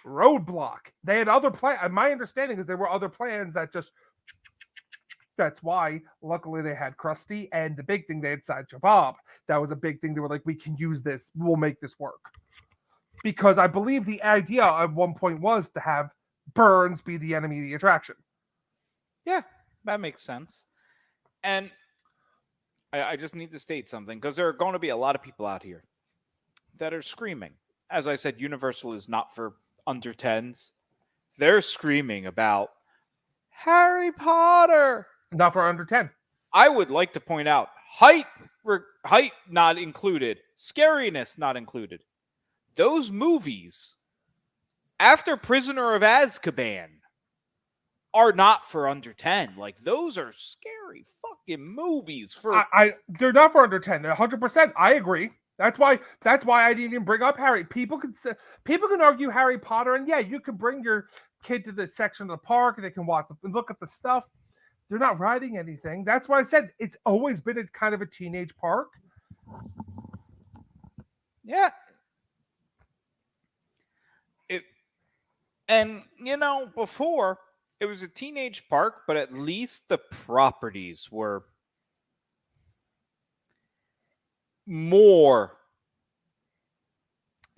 S2: roadblock. They had other plans. My understanding is there were other plans that just. That's why, luckily, they had Krusty, and the big thing they had Sideshow Bob. That was a big thing. They were like, we can use this. We'll make this work. Because I believe the idea at one point was to have Burns be the enemy of the attraction.
S1: Yeah, that makes sense. And I just need to state something, because there are going to be a lot of people out here that are screaming. As I said, Universal is not for under 10s. They're screaming about Harry Potter.
S2: Not for under 10.
S1: I would like to point out height not included, scariness not included. Those movies, after Prisoner of Azkaban, are not for under 10. Like, those are scary fucking movies.
S2: They're not for under 10. 100%. I agree. That's why I didn't even bring up Harry. People can argue Harry Potter, and yeah, you can bring your kid to the section of the park and they can watch and look at the stuff. They're not riding anything. That's why I said it's always been a kind of a teenage park.
S1: Yeah. Before it was a teenage park, but at least the properties were more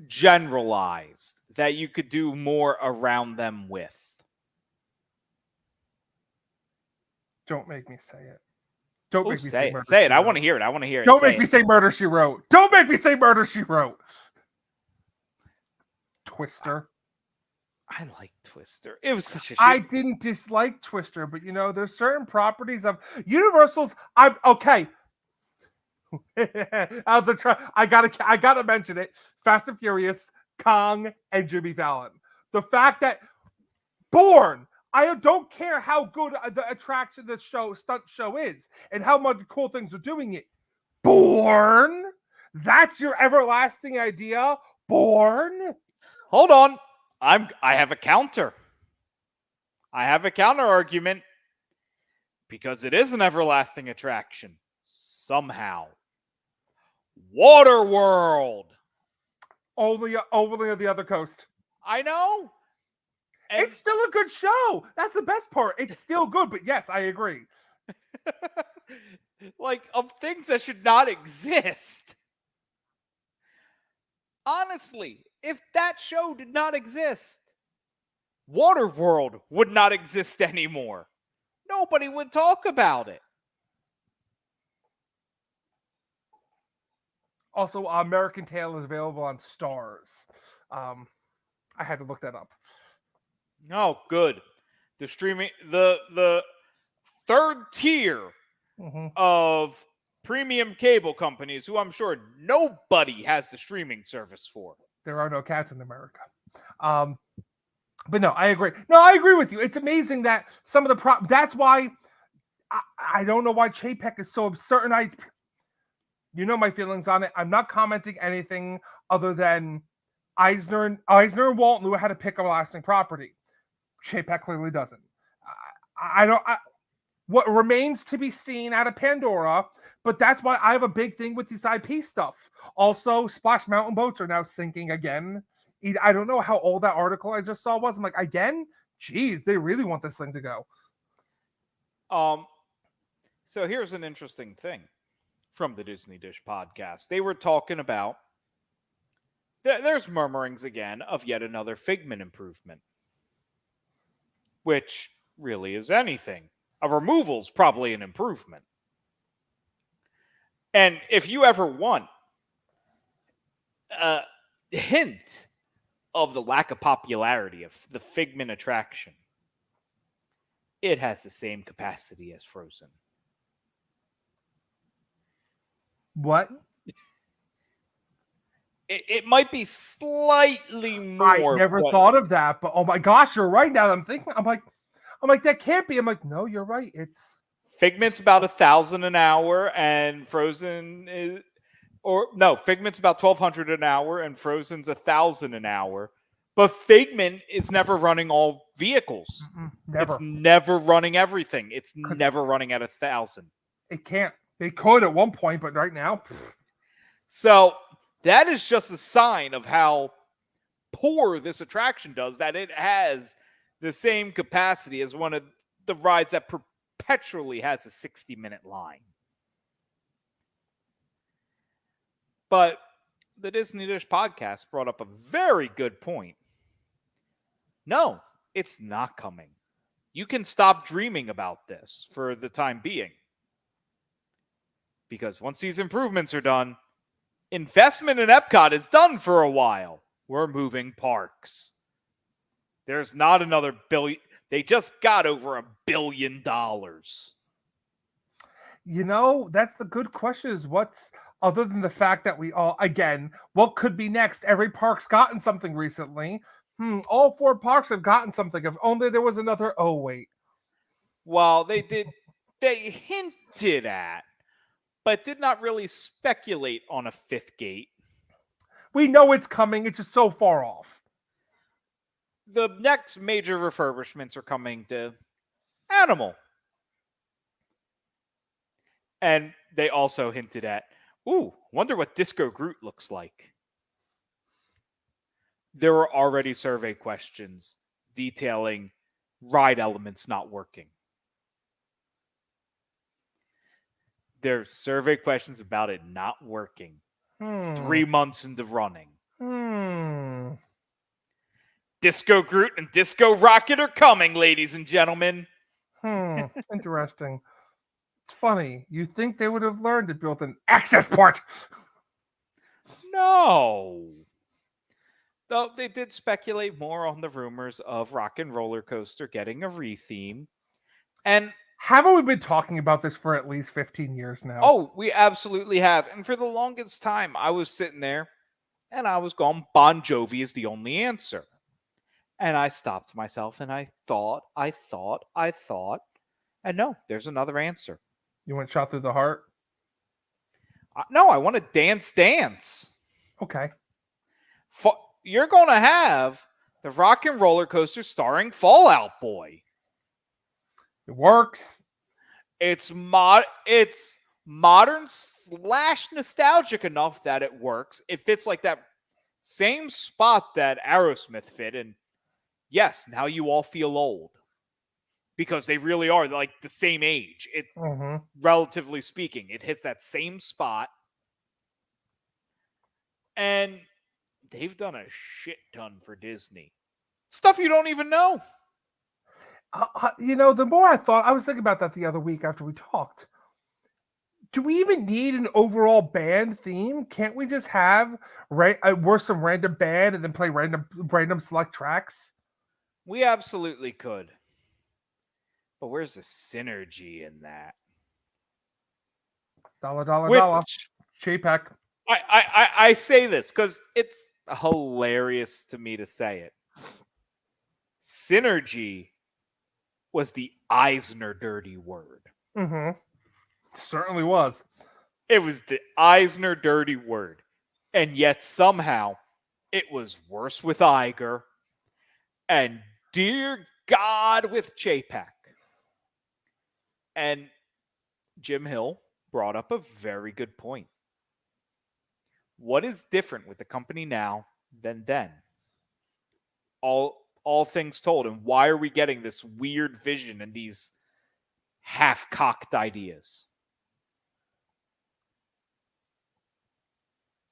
S1: generalized, that you could do more around them with.
S2: Don't make me say it. Don't make me
S1: say
S2: Murder
S1: it. Say
S2: She
S1: it. I
S2: Wrote.
S1: want to hear it. I want to hear it.
S2: Don't make me say Murder, She Wrote. Don't make me say Murder, She Wrote. Twister.
S1: I like Twister. It was such a shit.
S2: I didn't dislike Twister, but there's certain properties of Universal's. I'm okay. I gotta mention it. Fast and Furious, Kong, and Jimmy Fallon. The fact that Bourne. I don't care how good the attraction, the stunt show is, and how much cool things are doing it. Bourne? That's your everlasting idea? Bourne?
S1: Hold on. I have a counter. I have a counter argument, because it is an everlasting attraction. Somehow. Waterworld.
S2: Only on the other coast.
S1: I know. And
S2: it's still a good show. That's the best part. It's still good, but yes, I agree.
S1: Like, of things that should not exist. Honestly, if that show did not exist, Waterworld would not exist anymore. Nobody would talk about it.
S2: Also, American Tail is available on Stars. I had to look that up.
S1: Oh, good. The streaming, the third tier of premium cable companies, who I'm sure nobody has the streaming service for.
S2: There are no cats in America. But no, I agree. No, I agree with you. It's amazing that some of the that's why I don't know why Chapek is so absurd. And my feelings on it. I'm not commenting anything other than Eisner and Walt knew how to pick a lasting property. Chapek clearly doesn't. What remains to be seen out of Pandora, but that's why I have a big thing with this IP stuff. Also, Splash Mountain boats are now sinking again. I don't know how old that article I just saw was. I'm like, again? Jeez, they really want this thing to go.
S1: So here's an interesting thing from the Disney Dish podcast. They were talking about, there's murmurings again of yet another Figment improvement, which really is anything A removal's probably an improvement. And if you ever want a hint of the lack of popularity of the Figment attraction, it has the same capacity as Frozen.
S2: What?
S1: It might be slightly more.
S2: I never thought of that, but oh my gosh, you're right. Now that I'm thinking, I'm like, that can't be. I'm like, no, you're right. It's
S1: Figment's about 1,000 an hour, and Frozen is, or no, Figment's about 1,200 an hour, and Frozen's 1,000 an hour. But Figment is never running all vehicles.
S2: never.
S1: It's never running everything. It's never running at 1,000.
S2: It can't. They could at one point, but right now.
S1: So that is just a sign of how poor this attraction does, that it has the same capacity as one of the rides that perpetually has a 60-minute line. But the Disney Dish podcast brought up a very good point. No, it's not coming. You can stop dreaming about this for the time being. Because once these improvements are done, investment in Epcot is done for a while. We're moving parks. There's not another billion. They just got over $1 billion.
S2: You know, that's the good question is what's other than the fact that we all, again, what could be next? Every park's gotten something recently. All 4 parks have gotten something. If only there was another, oh, wait.
S1: Well, they hinted at, but did not really speculate on a 5th gate.
S2: We know it's coming. It's just so far off.
S1: The next major refurbishments are coming to Animal. And they also hinted at, wonder what Disco Groot looks like. There were already survey questions detailing ride elements not working. There's survey questions about it not working. 3 months into running. Disco Groot and Disco Rocket are coming, ladies and gentlemen.
S2: Interesting. It's funny. You think they would have learned to build an access port?
S1: No. Though they did speculate more on the rumors of Rock and Roller Coaster getting a retheme. And
S2: haven't we been talking about this for at least 15 years now?
S1: Oh, we absolutely have. And for the longest time, I was sitting there and I was going, Bon Jovi is the only answer. And I stopped myself and I thought. And no, there's another answer.
S2: You went Shot Through the Heart?
S1: No, I want to Dance.
S2: Okay.
S1: You're going to have the Rock and Roller Coaster starring Fall Out Boy.
S2: It works.
S1: It's modern / nostalgic enough that it works. It fits like that same spot that Aerosmith fit. And yes, now you all feel old. Because they really are like the same age. Relatively speaking, it hits that same spot. And they've done a shit ton for Disney. Stuff you don't even know.
S2: You know, the more I thought, I was thinking about that the other week after we talked. Do we even need an overall band theme? Can't we just have we're some random band and then play random select tracks?
S1: We absolutely could. But where's the synergy in that?
S2: Dollar. Chapek.
S1: I say this because it's hilarious to me to say it. Synergy was the Eisner dirty word.
S2: Certainly was.
S1: It was the Eisner dirty word. And yet somehow it was worse with Iger and dear God with Chapek. And Jim Hill brought up a very good point. What is different with the company now than then? All things told, and why are we getting this weird vision and these half-cocked ideas?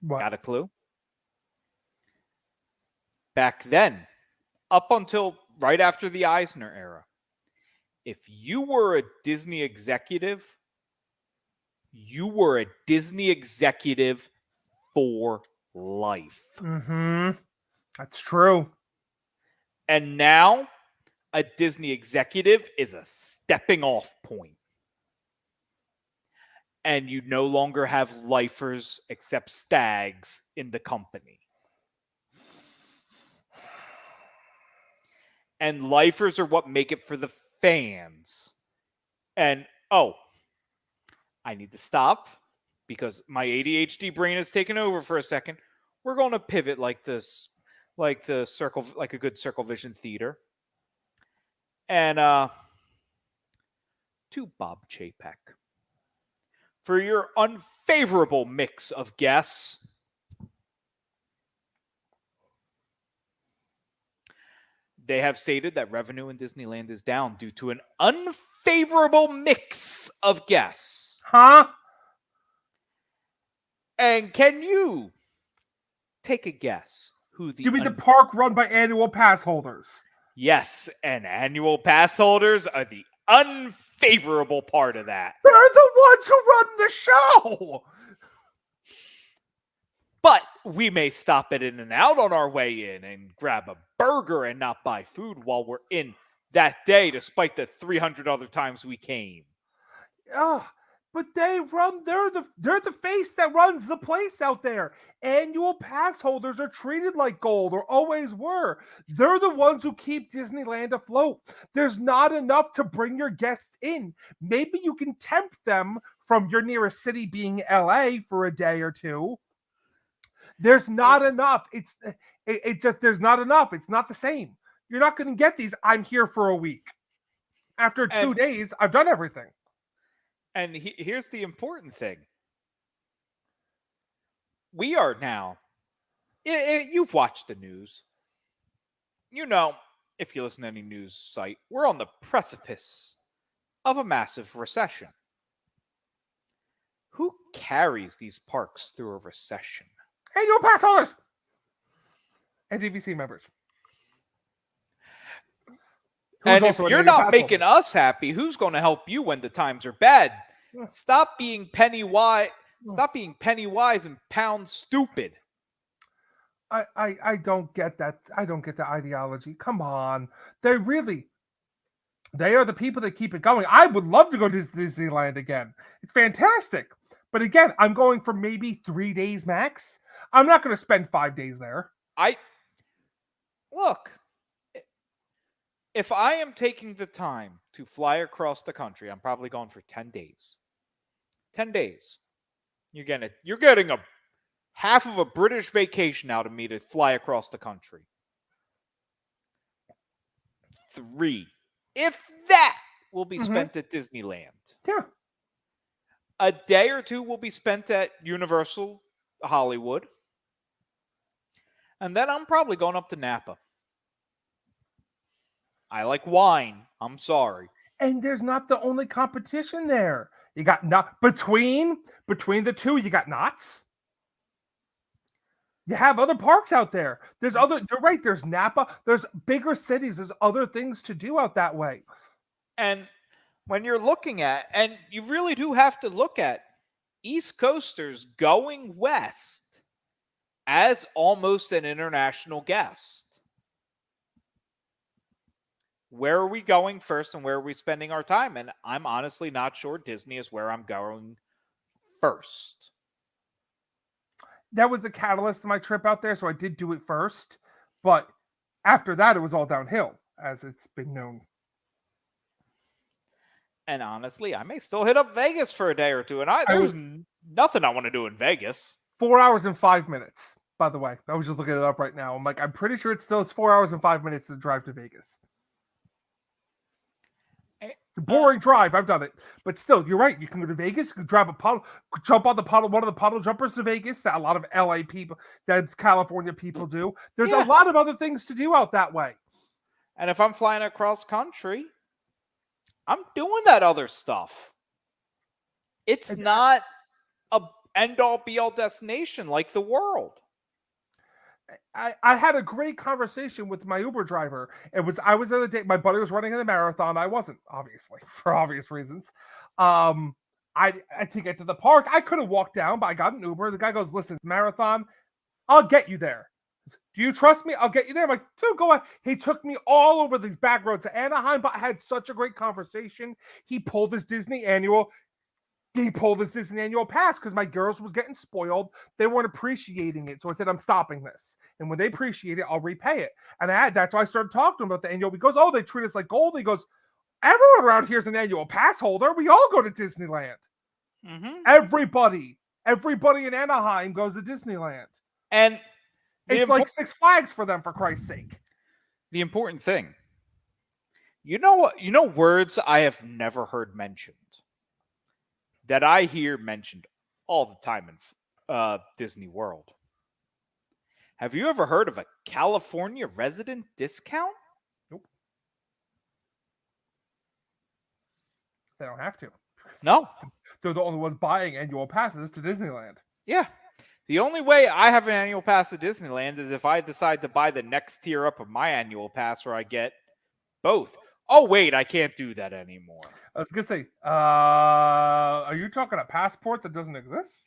S2: What?
S1: Got a clue? Back then, up until right after the Eisner era, if you were a Disney executive, you were a Disney executive for life.
S2: Mm-hmm. That's true.
S1: And now a Disney executive is a stepping off point. And you no longer have lifers except stags in the company. And lifers are what make it for the fans. And I need to stop because my ADHD brain has taken over for a second. We're going to pivot like this, like a good Circle Vision theater. And to Bob Chapek for your unfavorable mix of guests. They have stated that revenue in Disneyland is down due to an unfavorable mix of guests.
S2: Huh?
S1: And can you take a guess who the
S2: You mean the park run by annual pass holders?
S1: Yes, and annual pass holders are the unfavorable part of that.
S2: They're the ones who run the show!
S1: But we may stop at In-N-Out on our way in and grab a burger and not buy food while we're in that day, despite the 300 other times we came.
S2: But they're the face that runs the place out there. Annual pass holders are treated like gold, or always were. They're the ones who keep Disneyland afloat. There's not enough to bring your guests in. Maybe you can tempt them from your nearest city being LA for a day or two. There's not enough. There's not enough. It's not the same. You're not going to get these. I'm here for a week. After 2 days, I've done everything.
S1: And here's the important thing. We are now, you've watched the news. You know, if you listen to any news site, we're on the precipice of a massive recession. Who carries these parks through a recession?
S2: Annual pass holders and DVC members.
S1: And if you're not making us happy, who's going to help you when the times are bad? Stop being penny wise. Stop being penny wise and pound stupid.
S2: I don't get that. I don't get the ideology. Come on. They are the people that keep it going. I would love to go to Disneyland again. It's fantastic. But again, I'm going for maybe 3 days max. I'm not going to spend 5 days there.
S1: Look, if I am taking the time to fly across the country, I'm probably going for 10 days. 10 days. You're getting a half of a British vacation out of me to fly across the country. 3, if that, will be spent at Disneyland.
S2: Yeah.
S1: A day or 2 will be spent at Universal Hollywood. And then I'm probably going up to Napa. I like wine. I'm sorry.
S2: And there's not the only competition there. You got not between the two, you got Knott's. You have other parks out there. You're right, there's Napa, there's bigger cities, there's other things to do out that way.
S1: And when you're looking at, and you really do have to look at East Coasters going west as almost an international guest. Where are we going first and where are we spending our time? And I'm honestly not sure Disney is where I'm going first.
S2: That was the catalyst of my trip out there, so I did do it first. But after that, it was all downhill, as it's been known.
S1: And honestly, I may still hit up Vegas for a day or two. And there's nothing I want to do in Vegas.
S2: 4 hours and 5 minutes, by the way. I was just looking it up right now. I'm pretty sure it's 4 hours and 5 minutes to drive to Vegas. It's a boring drive. I've done it. But still, you're right. You can go to Vegas, you can drive a puddle, jump on the puddle, one of the puddle jumpers to Vegas that a lot of LA people, that California people do. There's a lot of other things to do out that way.
S1: And if I'm flying across country, I'm doing that other stuff. It's not a end-all, be-all destination like the world.
S2: I had a great conversation with my Uber driver. I was the other day. My buddy was running in the marathon. I wasn't, obviously, for obvious reasons. Um, to get to the park, I could have walked down, but I got an Uber. The guy goes, "Listen, marathon, I'll get you there. Do you trust me? I'll get you there." I'm like, "Dude, go on." He took me all over these back roads to Anaheim, but I had such a great conversation. He pulled his Disney annual pass because my girls was getting spoiled. They weren't appreciating it. So I said, "I'm stopping this. And when they appreciate it, I'll repay it." And that's why I started talking to him about the annual. He goes, "Oh, they treat us like gold." He goes, "Everyone around here is an annual pass holder. We all go to Disneyland."
S1: Mm-hmm.
S2: Everybody in Anaheim goes to Disneyland.
S1: And
S2: it's like Six Flags for them, for Christ's sake.
S1: The important thing, you know what? You know words I have never heard mentioned that I hear mentioned all the time in Disney World. Have you ever heard of a California resident discount?
S2: Nope. They don't have to.
S1: No.
S2: They're the only ones buying annual passes to Disneyland.
S1: Yeah. The only way I have an annual pass to Disneyland is if I decide to buy the next tier up of my annual pass where I get both. Oh, wait, I can't do that anymore.
S2: I was going to say, are you talking a passport that doesn't exist?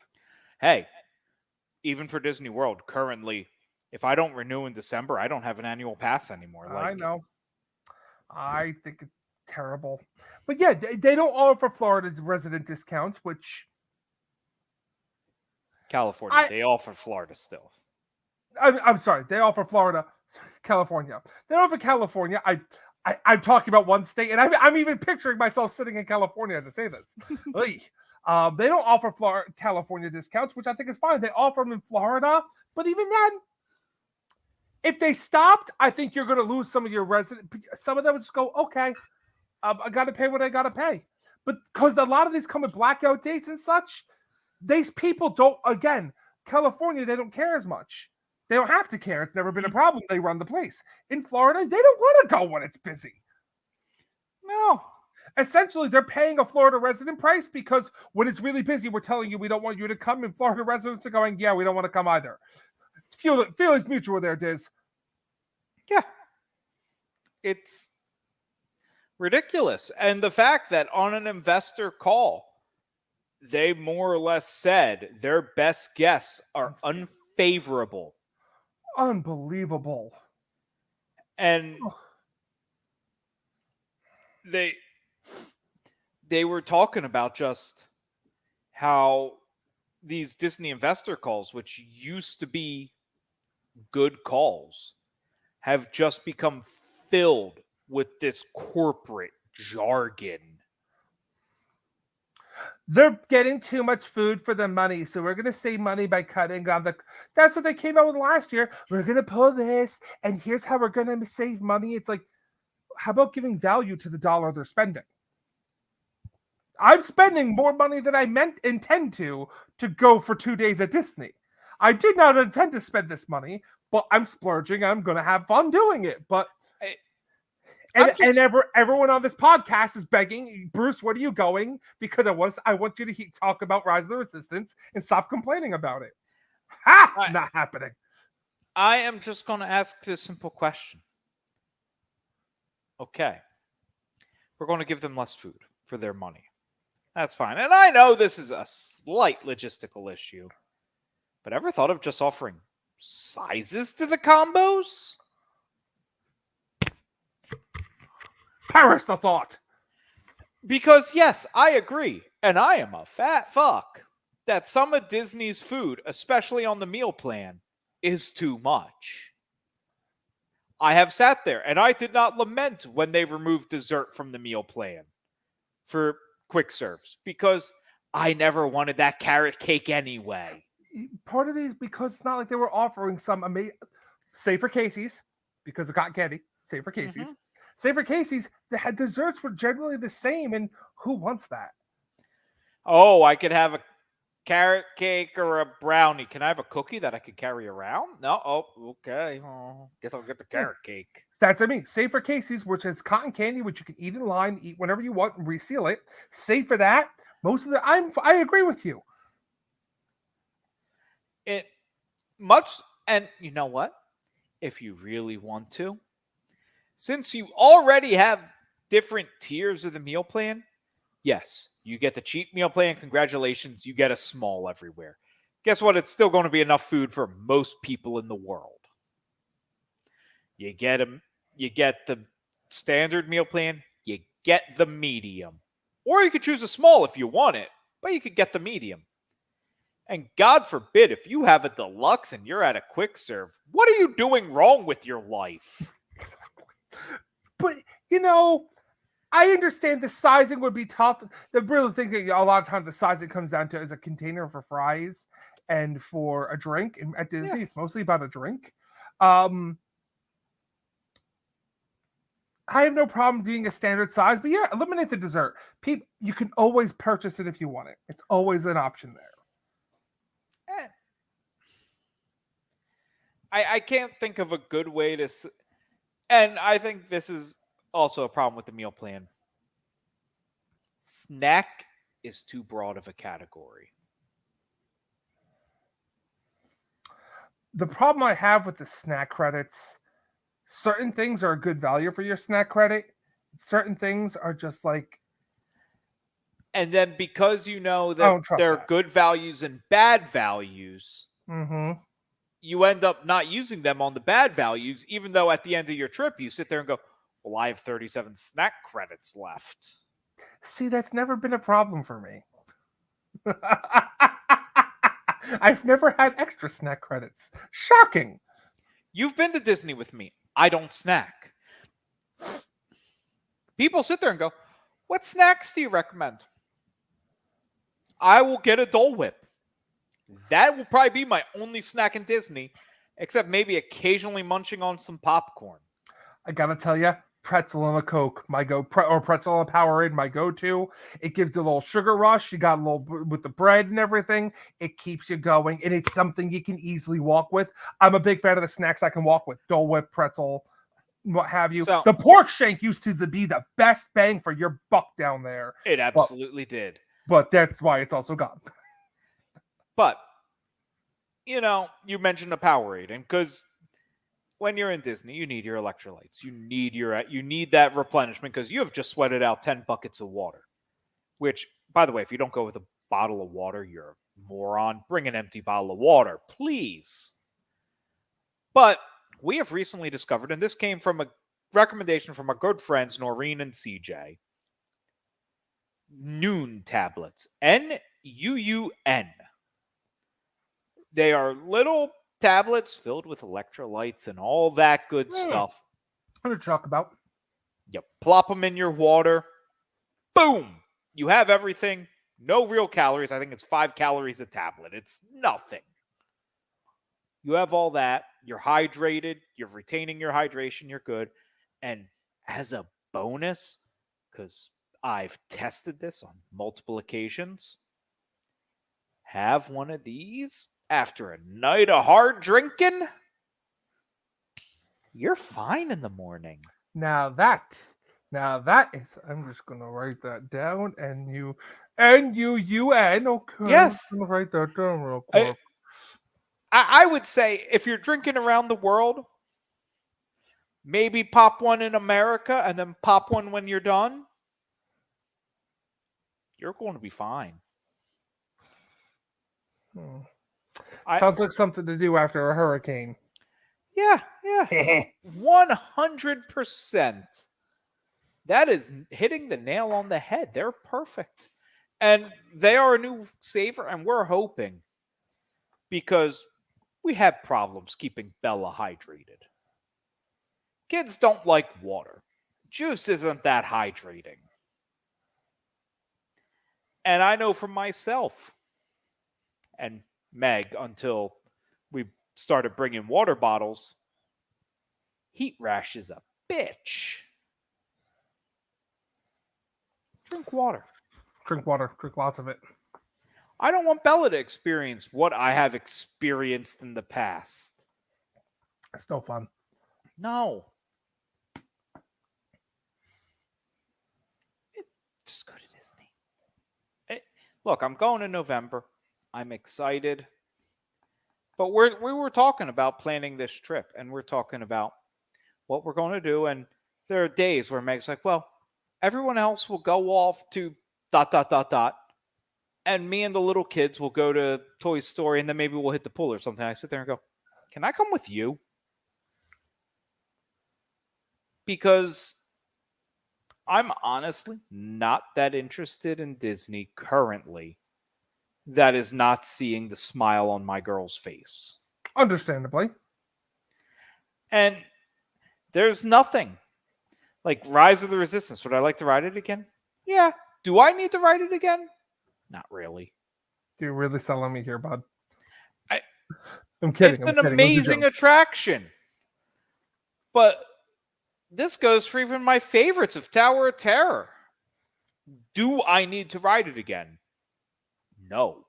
S1: Hey, even for Disney World, currently, if I don't renew in December, I don't have an annual pass anymore.
S2: I know. I think it's terrible. But yeah, they don't offer Florida's resident discounts, which...
S1: California, they offer Florida still.
S2: I'm sorry, they offer Florida, California. They offer California. I'm talking about one state, and I'm even picturing myself sitting in California as I say this. They don't offer California discounts, which I think is fine. They offer them in Florida, but even then, if they stopped, I think you're going to lose some of your residents. Some of them would just go, "Okay, I got to pay what I got to pay." But because a lot of these come with blackout dates and such, these people don't. Again, California, they don't care as much. They don't have to care. It's never been a problem. They run the place. In Florida, they don't want to go when it's busy.
S1: No.
S2: Essentially, they're paying a Florida resident price because when it's really busy, we're telling you we don't want you to come. And Florida residents are going, "Yeah, we don't want to come either." Feelings mutual there, Diz.
S1: Yeah. It's ridiculous. And the fact that on an investor call, they more or less said their best guess are unfavorable.
S2: Unbelievable.
S1: And they were talking about just how these Disney investor calls, which used to be good calls, have just become filled with this corporate jargon.
S2: They're getting too much food for the money, so we're going to save money by cutting on the... That's what they came out with last year. We're going to pull this, and here's how we're going to save money. It's like, how about giving value to the dollar they're spending? I'm spending more money than I intend to go for 2 days at Disney. I did not intend to spend this money, but I'm splurging. I'm going to have fun doing it. But everyone on this podcast is begging, "Bruce, what are you going?" Because I want you to talk about Rise of the Resistance and stop complaining about it. Not happening.
S1: I am just going to ask this simple question. Okay. We're going to give them less food for their money. That's fine. And I know this is a slight logistical issue, but ever thought of just offering sizes to the combos?
S2: Perish the thought.
S1: Because yes, I agree, and I am a fat fuck, that some of Disney's food, especially on the meal plan, is too much. I have sat there, and I did not lament when they removed dessert from the meal plan for quick serves, because I never wanted that carrot cake anyway.
S2: Part of it is because it's not like they were offering some amazing... Say for Casey's, because of cotton candy. Say for Casey's. Say for Casey's, the desserts were generally the same, and who wants that?
S1: Oh, I could have a carrot cake or a brownie. Can I have a cookie that I could carry around? No. Oh, okay. Oh, guess I'll get the carrot cake.
S2: That's what I mean. Say for Casey's, which is cotton candy, which you can eat in line, eat whenever you want, and reseal it. Say for that. Most of I agree with you.
S1: It much And you know what? If you really want to, since you already have different tiers of the meal plan, yes, you get the cheap meal plan. Congratulations, you get a small everywhere. Guess what? It's still going to be enough food for most people in the world. You get them. You get the standard meal plan. You get the medium, or you could choose a small if you want it, but you could get the medium. And God forbid, if you have a deluxe and you're at a quick serve, what are you doing wrong with your life?
S2: But I understand the sizing would be tough. The real thing that a lot of times the sizing comes down to is a container for fries and for a drink. And at Disney, it's mostly about a drink. I have no problem being a standard size, but yeah, eliminate the dessert. People, you can always purchase it if you want it. It's always an option there.
S1: I can't think of a good way to. And I think this is also a problem with the meal plan. Snack is too broad of a category.
S2: The problem I have with the snack credits, certain things are a good value for your snack credit. Certain things are just like.
S1: And then because you know that there are good values and bad values, you end up not using them on the bad values, even though at the end of your trip you sit there and go, well, I have 37 snack credits left.
S2: See, that's never been a problem for me. I've never had extra snack credits. Shocking.
S1: You've been to Disney with me. I don't snack. People sit there and go, what snacks do you recommend? I will get a Dole Whip. That will probably be my only snack in Disney, except maybe occasionally munching on some popcorn.
S2: I gotta tell you, pretzel and a Coke, or pretzel and a Powerade, my go-to. It gives you a little sugar rush. You got a little with the bread and everything. It keeps you going, and it's something you can easily walk with. I'm a big fan of the snacks I can walk with: Dole Whip, pretzel, what have you. So, the pork shank used to be the best bang for your buck down there.
S1: It absolutely did.
S2: But that's why it's also gone.
S1: But you mentioned a Powerade, and because when you're in Disney, you need your electrolytes. You need that replenishment because you have just sweated out 10 buckets of water. Which, by the way, if you don't go with a bottle of water, you're a moron. Bring an empty bottle of water, please. But we have recently discovered, and this came from a recommendation from our good friends Noreen and CJ, Nuun tablets. Nuun. They are little tablets filled with electrolytes and all that good stuff.
S2: What to talk about?
S1: You plop them in your water. Boom! You have everything. No real calories. I think it's 5 calories a tablet. It's nothing. You have all that. You're hydrated. You're retaining your hydration. You're good. And as a bonus, because I've tested this on multiple occasions, have one of these after a night of hard drinking. You're fine in the morning.
S2: Now that is, I'm just going to write that down. N-U-U-N. Okay.
S1: Yes.
S2: I'm going to write that down real quick.
S1: I would say if you're drinking around the world, maybe pop one in America and then pop one when you're done. You're going to be fine.
S2: Sounds like something to do after a hurricane.
S1: Yeah. 100%. That is hitting the nail on the head. They're perfect. And they are a new saver, and we're hoping, because we had problems keeping Bella hydrated. Kids don't like water. Juice isn't that hydrating. And I know for myself, and Meg, until we started bringing water bottles, heat rash is a bitch. Drink water.
S2: Drink water. Drink lots of it.
S1: I don't want Bella to experience what I have experienced in the past.
S2: It's no fun.
S1: No. Just go to Disney. Look, I'm going in November. I'm excited. But we were talking about planning this trip, and we're talking about what we're going to do. And there are days where Meg's like, well, everyone else will go off to dot, dot, dot, dot. And me and the little kids will go to Toy Story, and then maybe we'll hit the pool or something. I sit there and go, can I come with you? Because I'm honestly not that interested in Disney currently. That is not seeing the smile on my girl's face.
S2: Understandably.
S1: And there's nothing. Like Rise of the Resistance. Would I like to ride it again? Yeah. Do I need to ride it again? Not really.
S2: You're really selling me here, bud.
S1: I-
S2: I'm kidding.
S1: It's an amazing attraction. But this goes for even my favorites of Tower of Terror. Do I need to ride it again? No.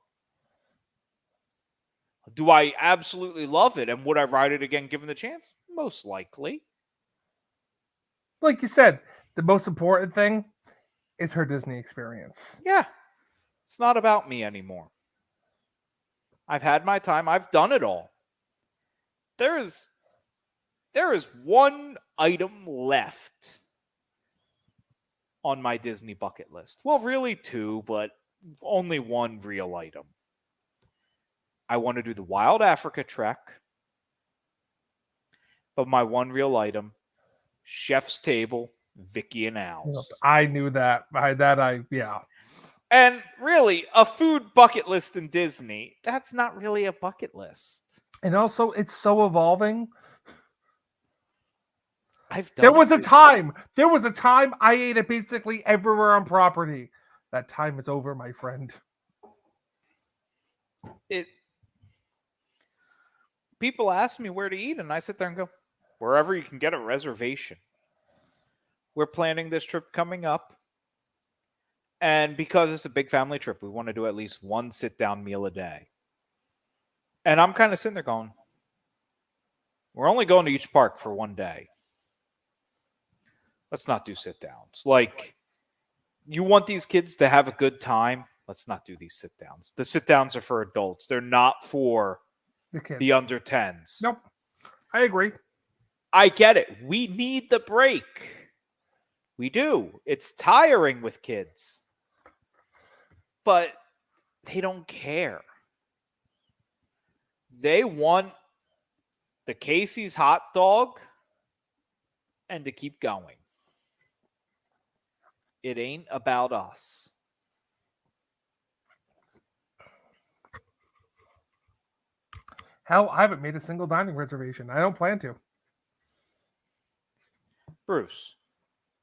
S1: Do I absolutely love it? And would I ride it again given the chance? Most likely.
S2: Like you said, the most important thing is her Disney experience.
S1: Yeah. It's not about me anymore. I've had my time. I've done it all. There is one item left on my Disney bucket list. Well, really two, but only one real item. I want to do the Wild Africa Trek. But my one real item, Chef's Table, Vicky and Al's.
S2: I knew that. Yeah.
S1: And really, a food bucket list in Disney, that's not really a bucket list.
S2: And also, it's so evolving.
S1: There
S2: was a time I ate it basically everywhere on property. That time is over, my friend.
S1: People ask me where to eat, and I sit there and go, wherever you can get a reservation. We're planning this trip coming up. And because it's a big family trip, we want to do at least one sit-down meal a day. And I'm kind of sitting there going, we're only going to each park for one day. Let's not do sit-downs. Like, you want these kids to have a good time? Let's not do these sit-downs. The sit-downs are for adults. They're not for the under 10s.
S2: Nope. I agree.
S1: I get it. We need the break. We do. It's tiring with kids. But they don't care. They want the Casey's hot dog and to keep going. It ain't about us.
S2: Hell, I haven't made a single dining reservation. I don't plan to.
S1: Bruce,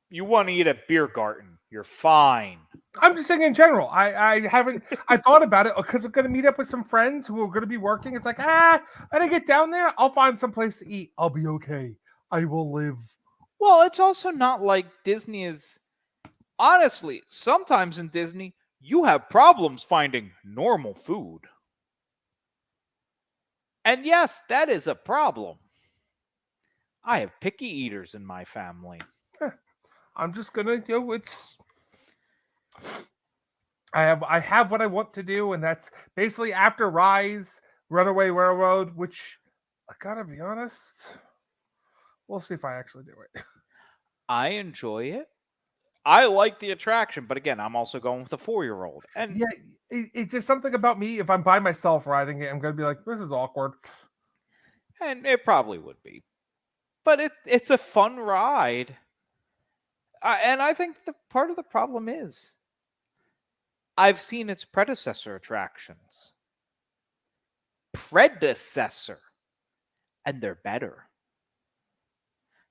S1: you want to eat at Beer Garden. You're fine.
S2: I'm just saying in general. I haven't. I thought about it because I'm going to meet up with some friends who are going to be working. It's like, when I get down there, I'll find some place to eat. I'll be okay. I will live.
S1: Well, it's also not like Disney is. Honestly, sometimes in Disney, you have problems finding normal food. And yes, that is a problem. I have picky eaters in my family.
S2: I'm just gonna it's I have what I want to do, and that's basically after Rise, Runaway Railroad, which I gotta be honest, we'll see if I actually do it.
S1: I enjoy it. I like the attraction, but again, I'm also going with a 4-year-old. And
S2: yeah, it's just something about me. If I'm by myself riding it, I'm gonna be like, this is awkward.
S1: And it probably would be. But it's a fun ride. And I think the part of the problem is I've seen its predecessor attractions. And they're better.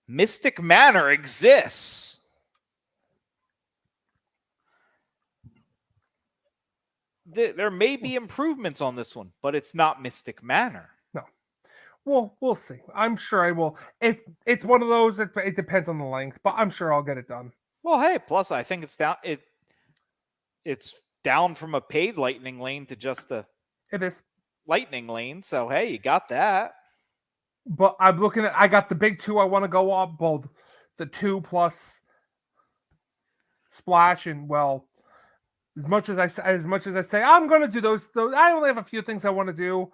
S1: Mystic Manor exists. There may be improvements on this one, but it's not Mystic Manor.
S2: No. Well, we'll see. I'm sure I will. If it's one of those, it depends on the length, but I'm sure I'll get it done.
S1: Well, hey, plus I think it's down. It's down from a paid lightning lane to just a.
S2: It is
S1: lightning lane. So hey, you got that.
S2: But I'm looking at. I got the big 2 I want to go on. Both the 2 plus Splash, and well, as much as I say I'm going to do those. I only have a few things I want to do.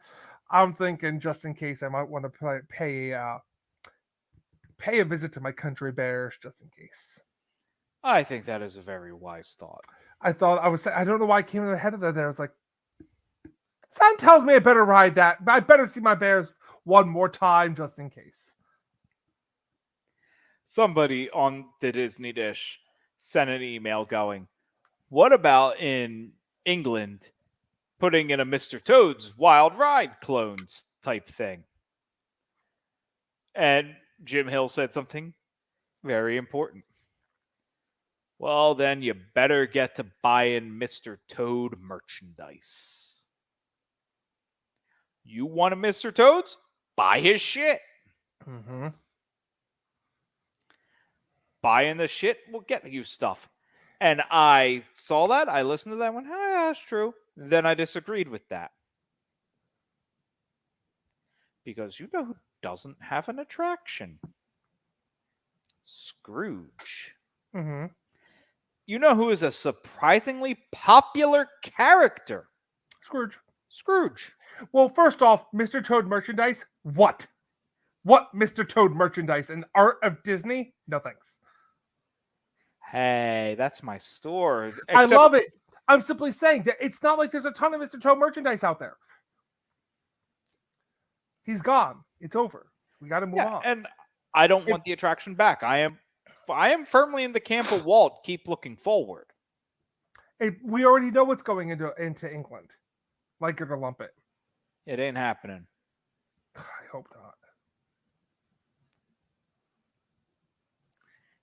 S2: I'm thinking just in case I might want to pay a visit to my country bears just in case.
S1: I think that is a very wise thought.
S2: I thought I don't know why I came to the head of that. I was like, something tells me I better ride that. I better see my bears one more time just in case.
S1: Somebody on the Disney Dish sent an email going, what about in England putting in a Mr. Toad's Wild Ride clones type thing? And Jim Hill said something very important. Well, then you better get to buying Mr. Toad merchandise. You want a Mr. Toad's? Buy his shit.
S2: Mm-hmm.
S1: Buying the shit will get you stuff. And I saw that. I listened to that one. Oh, yeah, that's true. Then I disagreed with that. Because you know who doesn't have an attraction? Scrooge.
S2: Mm-hmm.
S1: You know who is a surprisingly popular character?
S2: Scrooge.
S1: Scrooge.
S2: Well, first off, Mr. Toad merchandise. What? What Mr. Toad merchandise? An art of Disney? No thanks.
S1: Hey, that's my store.
S2: I love it. I'm simply saying that it's not like there's a ton of Mr. Toad merchandise out there. He's gone. It's over. We got to move on.
S1: And I don't want the attraction back. I am firmly in the camp of Walt. Keep looking forward.
S2: We already know what's going into England. Like it or lump it.
S1: It ain't happening.
S2: I hope not.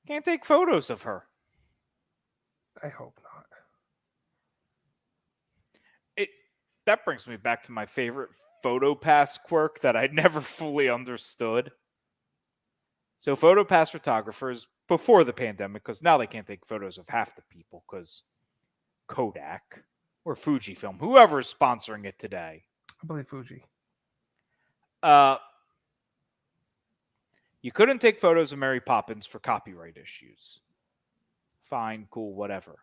S1: Can't take photos of her.
S2: I hope not.
S1: That brings me back to my favorite PhotoPass quirk that I never fully understood. So PhotoPass photographers, before the pandemic, because now they can't take photos of half the people because Kodak or Fujifilm, whoever is sponsoring it today.
S2: I believe Fuji.
S1: You couldn't take photos of Mary Poppins for copyright issues. Fine, cool, whatever.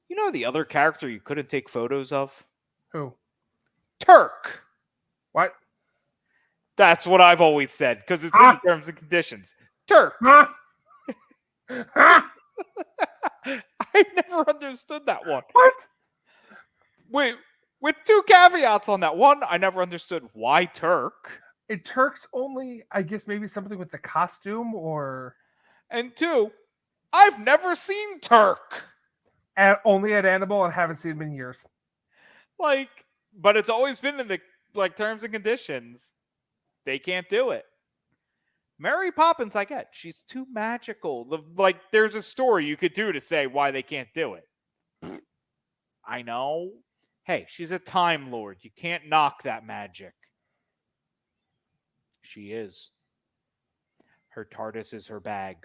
S1: You know the other character you couldn't take photos of?
S2: Who?
S1: Turk.
S2: What?
S1: That's what I've always said, because it's in the terms and conditions. Turk.
S2: Huh?
S1: I never understood that one.
S2: What?
S1: Wait, with two caveats on that. One, I never understood why Turk.
S2: Turk's only, I guess, maybe something with the costume or...
S1: And two, I've never seen Turk.
S2: Only at Animal and haven't seen him in years.
S1: But it's always been in the terms and conditions. They can't do it. Mary Poppins, I get. She's too magical. There's a story you could do to say why they can't do it. I know. Hey, she's a Time Lord. You can't knock that magic. She is. Her TARDIS is her bag.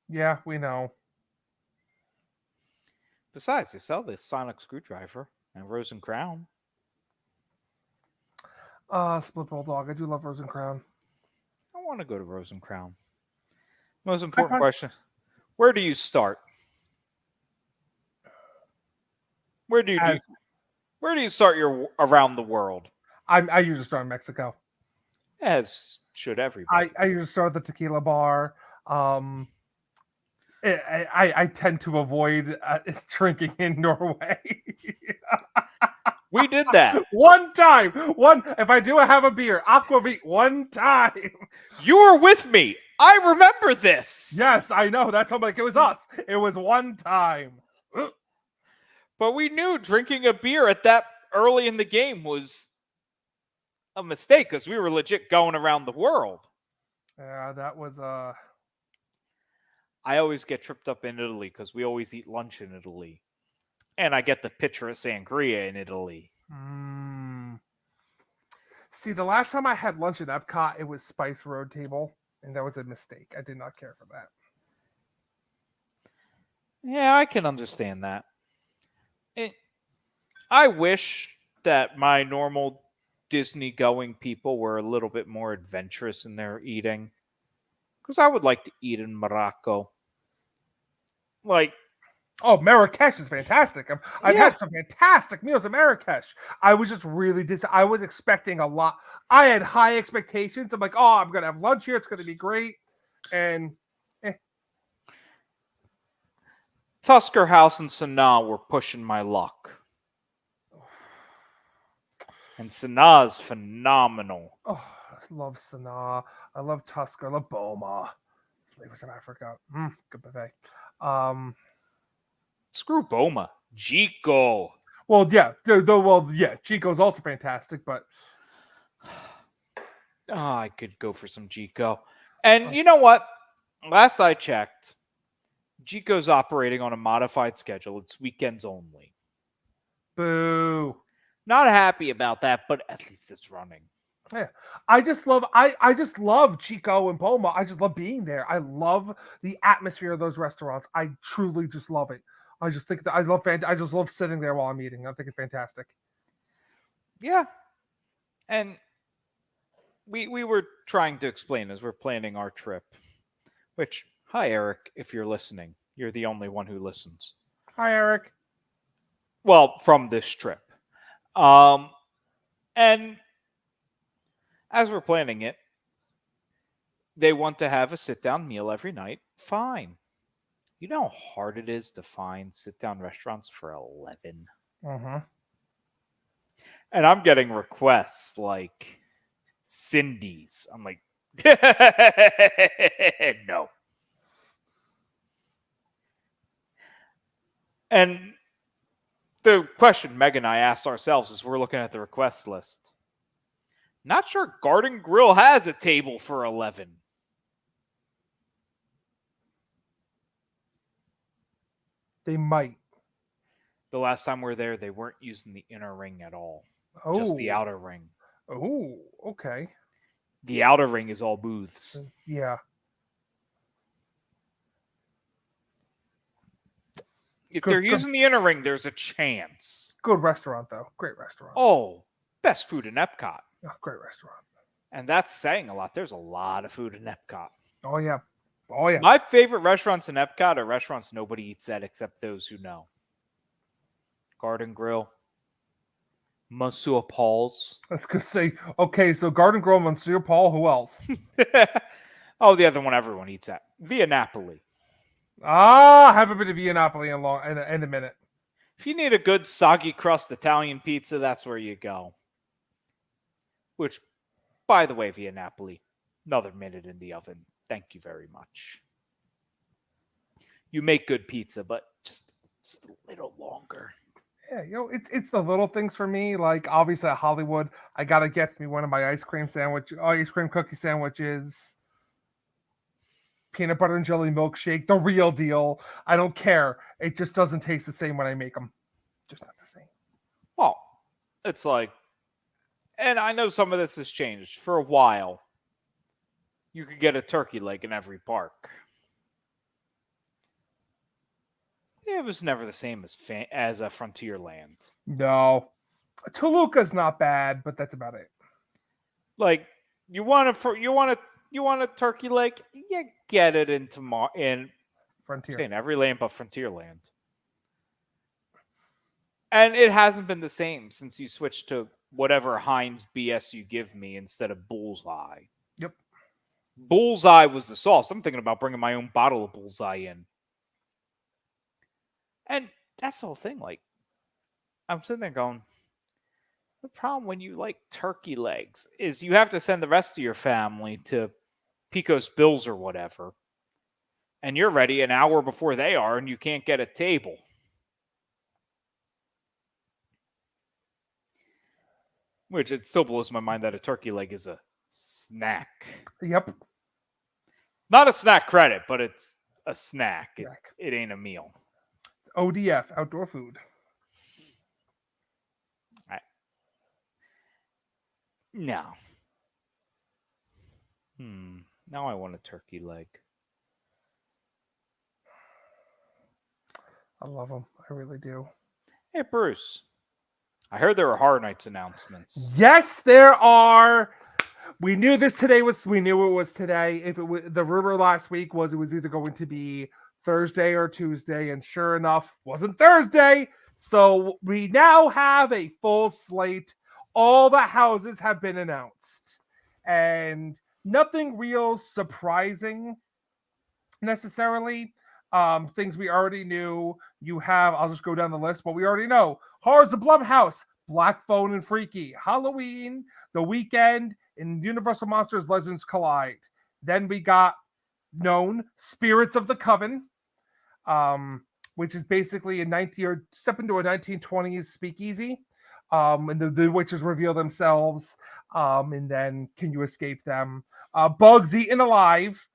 S2: Yeah, we know.
S1: Besides, they sell this sonic screwdriver and Rose and Crown.
S2: Split Bulldog. I do love Rose and Crown.
S1: I want to go to Rose and Crown. Most important question. Where do you start? Where do you start your around the world?
S2: I usually start in Mexico.
S1: As should everybody.
S2: I usually start at the tequila bar. I tend to avoid drinking in Norway.
S1: We did that.
S2: One time. If I do have a beer, Aquavit, one time.
S1: You were with me. I remember this.
S2: Yes, I know. That's how I'm like, it was us. It was one time.
S1: But we knew drinking a beer at that early in the game was a mistake because we were legit going around the world.
S2: Yeah, that was
S1: I always get tripped up in Italy because we always eat lunch in Italy. And I get the picture of sangria in Italy.
S2: See, the last time I had lunch at Epcot, it was Spice Road Table, and that was a mistake. I did not care for that.
S1: Yeah, I can understand that. I wish that my normal Disney-going people were a little bit more adventurous in their eating. Because I would like to eat in Morocco.
S2: Oh, Marrakesh is fantastic. I've
S1: Yeah.
S2: had some fantastic meals at Marrakesh. I was just really I was expecting a lot. I had high expectations. I'm like, oh, I'm gonna have lunch here. It's gonna be great. And
S1: Tusker House and Sanaa were pushing my luck. And Sanaa's phenomenal.
S2: oh, I love Sanaa. I love Tusker. I love Boma. Flavors of Africa. Good buffet.
S1: Screw Boma. Chico.
S2: Well, yeah. Chico's also fantastic, but
S1: Oh, I could go for some Chico. And you know what? Last I checked, Chico's operating on a modified schedule. It's weekends only.
S2: boo.
S1: Not happy about that, but at least it's running.
S2: Yeah, I just love Chico and Boma. I just love being there. I love the atmosphere of those restaurants. I truly just love it. I just think that I just love sitting there while I'm eating. I think it's fantastic.
S1: Yeah. And we were trying to explain as we're planning our trip, which, hi, Eric, if you're listening. You're the only one who listens.
S2: Hi, Eric.
S1: Well, from this trip. And as we're planning it, they want to have a sit-down meal every night. Fine. You know how hard it is to find sit-down restaurants for 11?
S2: Mm-hmm.
S1: And I'm getting requests like Cindy's. I'm like, no. And the question Meg and I asked ourselves as we're looking at the request list. Not sure Garden Grill has a table for 11.
S2: They might.
S1: The last time we were there, they weren't using the inner ring at all.
S2: Oh,
S1: Just the outer ring.
S2: Oh, okay.
S1: The outer ring is all booths.
S2: Yeah.
S1: If they're using the inner ring, there's a chance.
S2: Good restaurant, though. Great restaurant.
S1: Oh, best food in Epcot.
S2: Oh, great restaurant.
S1: And that's saying a lot. There's a lot of food in Epcot.
S2: Oh, yeah. Oh, yeah.
S1: My favorite restaurants in Epcot are restaurants nobody eats at except those who know. Garden Grill. Monsieur Paul's.
S2: Let's go say, okay, so Garden Grill, Monsieur Paul, who else?
S1: Oh, the other one everyone eats at. Via Napoli.
S2: I haven't been to Via Napoli in a minute.
S1: If you need a good soggy crust Italian pizza, that's where you go. Which, by the way, Via Napoli, another minute in the oven. Thank you very much. You make good pizza, but just a little longer.
S2: Yeah, it's the little things for me. Like obviously at Hollywood, I gotta get me one of my ice cream cookie sandwiches, peanut butter and jelly milkshake, the real deal. I don't care. It just doesn't taste the same when I make them. Just not the same.
S1: Well, it's like, and I know some of this has changed. For a while, you could get a turkey leg in every park. It was never the same as a Frontierland.
S2: No, Toluca's not bad, but that's about it.
S1: Like you want a turkey leg, you get it in
S2: Frontier.
S1: in every land but Frontierland. And it hasn't been the same since you switched to whatever Heinz BS you give me instead of Bullseye.
S2: Yep.
S1: Bullseye was the sauce. I'm thinking about bringing my own bottle of Bullseye in. And that's the whole thing. Like, I'm sitting there going, the problem when you like turkey legs is you have to send the rest of your family to Pecos Bills or whatever. And you're ready an hour before they are, and you can't get a table. Which it still blows my mind that a turkey leg is a snack.
S2: Yep.
S1: Not a snack credit, but it's a snack. It ain't a meal.
S2: ODF, outdoor food.
S1: No. Now I want a turkey leg.
S2: I love them. I really do.
S1: Hey, Bruce. I heard there were Horror Nights announcements.
S2: Yes, there are. We knew it was today. If it was the rumor last week was it was either going to be Thursday or Tuesday, and sure enough, wasn't Thursday. So we now have a full slate. All the houses have been announced, and nothing real surprising necessarily. Things we already knew. You have, I'll just go down the list, but we already know Horrors of Blumhouse, Black Phone and Freaky, Halloween, The Weekend, and Universal Monsters Legends Collide. Then we got known Spirits of the Coven, which is basically step into a 1920s speakeasy. And the witches reveal themselves, and then can you escape them? Bugs Eaten Alive.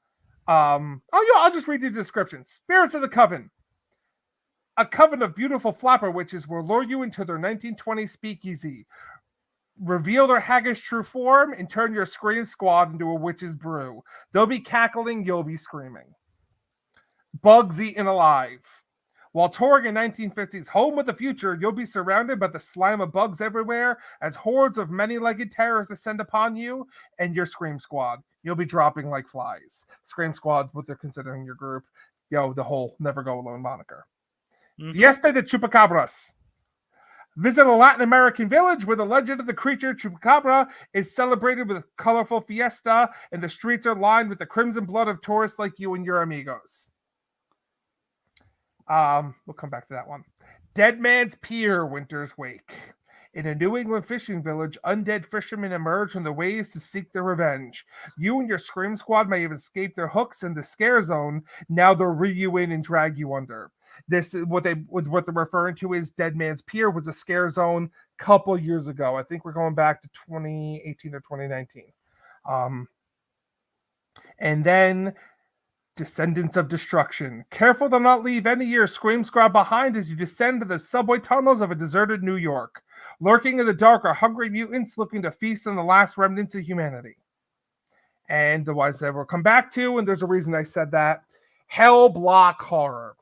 S2: I'll just read you the description. Spirits of the Coven. A coven of beautiful flapper witches will lure you into their 1920s speakeasy, reveal their haggish true form, and turn your scream squad into a witch's brew. They'll be cackling, you'll be screaming. Bugs Eaten Alive. While touring in 1950s Home of the Future, you'll be surrounded by the slime of bugs everywhere as hordes of many-legged terrors descend upon you and your Scream Squad. You'll be dropping like flies. Scream Squad's what they're considering your group. The whole Never Go Alone moniker. Mm-hmm. Fiesta de Chupacabras. Visit a Latin American village where the legend of the creature Chupacabra is celebrated with a colorful fiesta, and the streets are lined with the crimson blood of tourists like you and your amigos. We'll come back to that one. Dead Man's Pier, Winter's Wake. In a New England fishing village, undead fishermen emerge from the waves to seek their revenge. You and your Scream Squad may have escaped their hooks in the scare zone. Now they'll reel you in and drag you under. This is what they're referring to is Dead Man's Pier was a scare zone a couple years ago. I think we're going back to 2018 or 2019. And then Descendants of Destruction. Careful to not leave any of your Scream Squad behind as you descend to the subway tunnels of a deserted New York. Lurking in the dark are hungry mutants looking to feast on the last remnants of humanity. And the ones that we'll come back to, and there's a reason I said that, Hell Block Horror.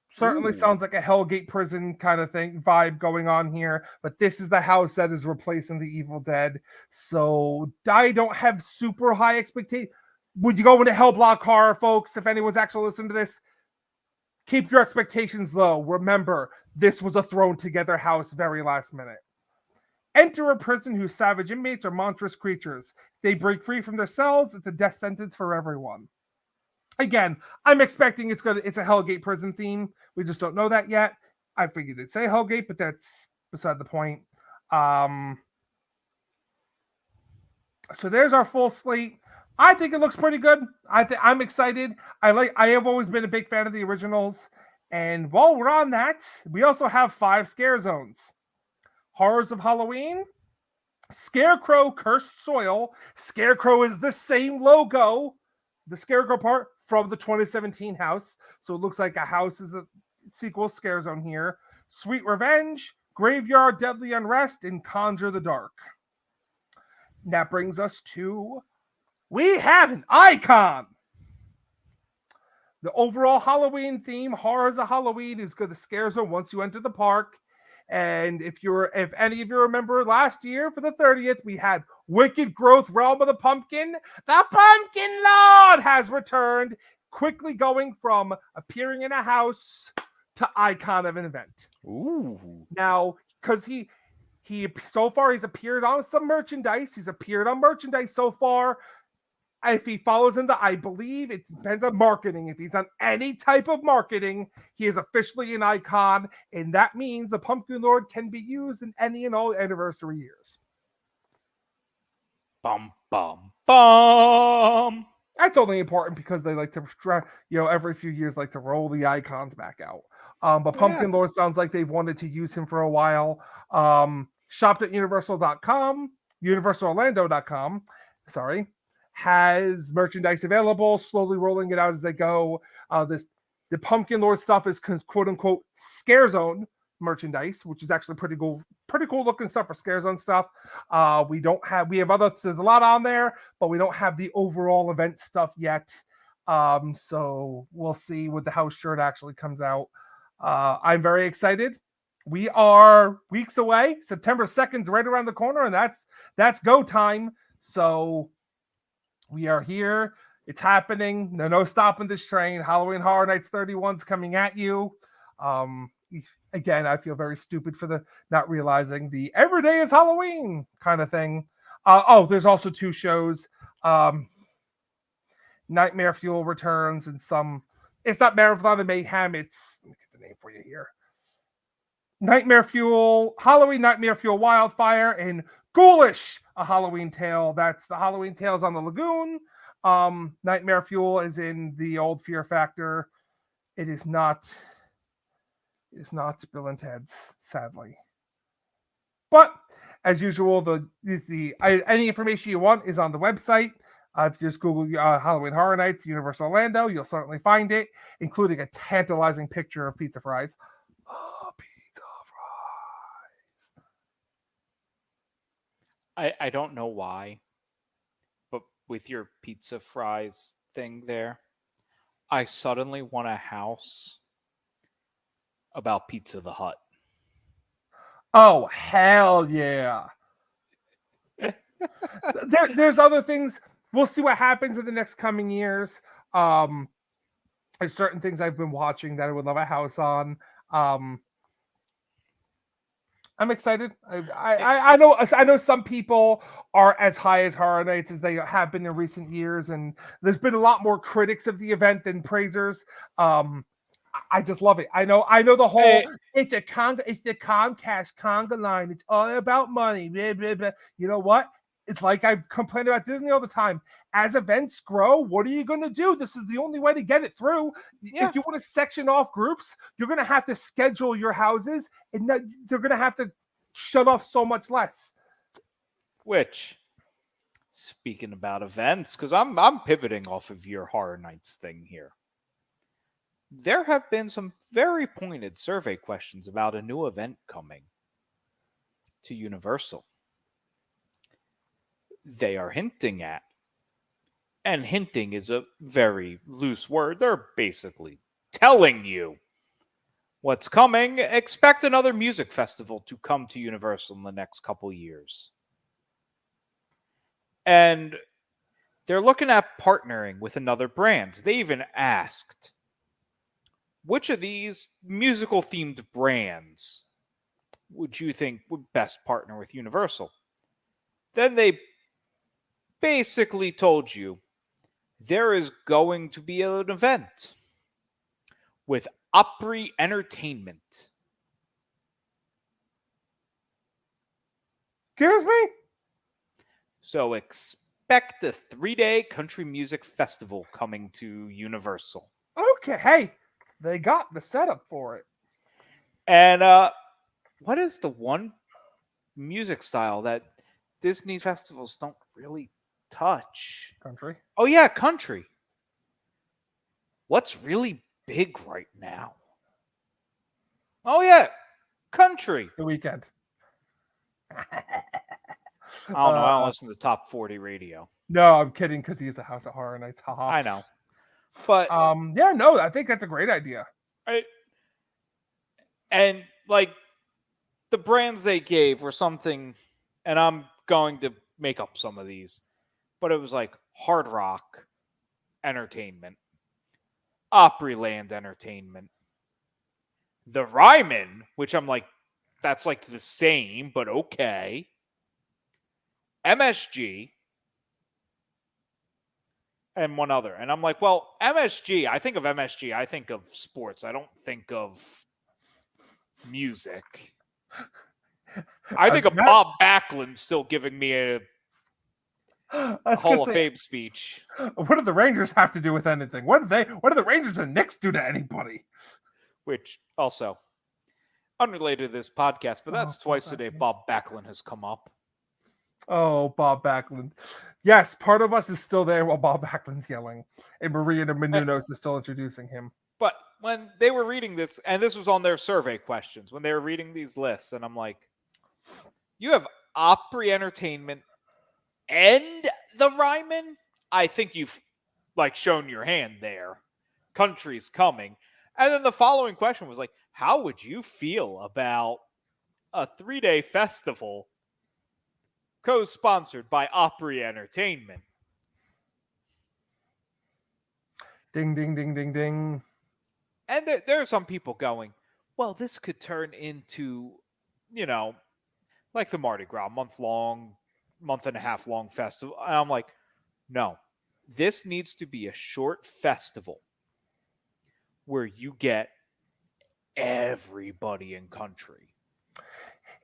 S2: Certainly sounds like a Hellgate prison kind of thing vibe going on here, but this is the house that is replacing the Evil Dead. So I don't have super high expectations. Would you go into Hell Block Horror, folks? If anyone's actually listening to this, keep your expectations low. Remember, this was a thrown together house very last minute. Enter a prison whose savage inmates are monstrous creatures. They break free from their cells. It's a death sentence for everyone. Again, I'm expecting it's a Hellgate prison theme. We just don't know that yet. I figured they'd say Hellgate, but that's beside the point. So there's our full slate. I think it looks pretty good. I'm excited. I have always been a big fan of the originals. And while we're on that, we also have 5 scare zones. Horrors of Halloween, Scarecrow Cursed Soil. Scarecrow is the same logo, the Scarecrow part, from the 2017 house. So it looks like a house is a sequel scare zone here. Sweet Revenge, Graveyard Deadly Unrest, and Conjure the Dark. And that brings us to... we have an icon. The overall Halloween theme, Horrors of Halloween, is good. The scare zone once you enter the park. And if any of you remember last year for the 30th, we had Wicked Growth Realm of the Pumpkin. The Pumpkin Lord has returned, quickly going from appearing in a house to icon of an event.
S1: Ooh.
S2: Now, because he so far he's appeared on some merchandise. He's appeared on merchandise so far. If he follows into, I believe it depends on marketing. If he's on any type of marketing, he is officially an icon, and that means the Pumpkin Lord can be used in any and all anniversary years.
S1: Bum, bum, bum.
S2: That's only important because they like to, every few years like to roll the icons back out. But Pumpkin Lord sounds like they've wanted to use him for a while. Shop.universal.com, universalorlando.com, has merchandise available, slowly rolling it out as they go. The Pumpkin Lord stuff is quote unquote Scare Zone merchandise, which is actually pretty cool looking stuff for Scare Zone stuff. There's a lot on there, but we don't have the overall event stuff yet. So we'll see when the house shirt actually comes out. I'm very excited. We are weeks away. September 2nd is right around the corner, and that's go time. So we are here. It's happening. No stopping this train. Halloween Horror Nights 31's coming at you. Again, I feel very stupid for the not realizing the every day is Halloween kind of thing. There's also 2 shows. Nightmare Fuel returns and some. It's not Marathon of Mayhem. It's, let me get the name for you here. Nightmare Fuel, Halloween Nightmare Fuel Wildfire, and Ghoulish, a Halloween Tale. That's the Halloween Tales on the Lagoon. Nightmare Fuel is in the old Fear Factor. It is not Bill and Ted's, sadly. But as usual, any information you want is on the website. If you just Google Halloween Horror Nights, Universal Orlando, you'll certainly find it, including a tantalizing picture of pizza fries. Oh, pizza fries.
S1: I don't know why, but with your pizza fries thing there, I suddenly want a house about Pizza the Hut.
S2: Oh, hell yeah. There's other things. We'll see what happens in the next coming years. There's certain things I've been watching that I would love a house on. I'm excited. I know some people are as high as Horror Nights as they have been in recent years, and there's been a lot more critics of the event than praisers. I just love it. I know the whole it's the Comcast conga line. It's all about money. Blah, blah, blah. You know what? It's like I've complained about Disney all the time. As events grow, what are you going to do? This is the only way to get it through. Yeah. If you want to section off groups, you're going to have to schedule your houses, and they're going to have to shut off so much less.
S1: Which, speaking about events, because I'm pivoting off of your Horror Nights thing here. There have been some very pointed survey questions about a new event coming to Universal. They are hinting at, and hinting is a very loose word, they're basically telling you what's coming. Expect another music festival to come to Universal in the next couple years. And they're looking at partnering with another brand. They even asked, which of these musical themed brands would you think would best partner with Universal? Then they basically told you there is going to be an event with Opry Entertainment.
S2: Excuse me?
S1: So expect a 3-day country music festival coming to Universal.
S2: Okay, hey, they got the setup for it.
S1: And what is the one music style that Disney's festivals don't really touch?
S2: Country.
S1: Oh yeah, country. What's really big right now? Oh yeah, country.
S2: The Weeknd.
S1: I don't know. I don't listen to top 40 radio.
S2: No, I'm kidding, because he's the House of Horror Nights.
S1: I know. But
S2: yeah, no, I think that's a great idea.
S1: And like the brands they gave were something, and I'm going to make up some of these, but it was like Hard Rock Entertainment, Opryland Entertainment, The Ryman, which I'm like, that's like the same, but okay. MSG, and one other. And I'm like, well, MSG, I think of MSG, I think of sports. I don't think of music. I think of Bob Backlund still giving me a Hall of Fame speech.
S2: What do the Rangers have to do with anything? What do the Rangers and Knicks do to anybody?
S1: Which also unrelated to this podcast, but that's twice today Bob Backlund has come up.
S2: Oh, Bob Backlund. Yes, part of us is still there while Bob Backlund's yelling, and Maria Menounos is still introducing him.
S1: But when they were reading this, and this was on their survey questions, when they were reading these lists, and I'm like, you have Opry Entertainment and the Ryman? I think you've like shown your hand there. Country's coming. And then the following question was like, how would you feel about a 3-day festival co-sponsored by Opry Entertainment?
S2: Ding, ding, ding, ding, ding.
S1: And there are some people going, well, this could turn into, like the Mardi Gras, month and a half long festival. And I'm like, no, this needs to be a short festival where you get everybody in country.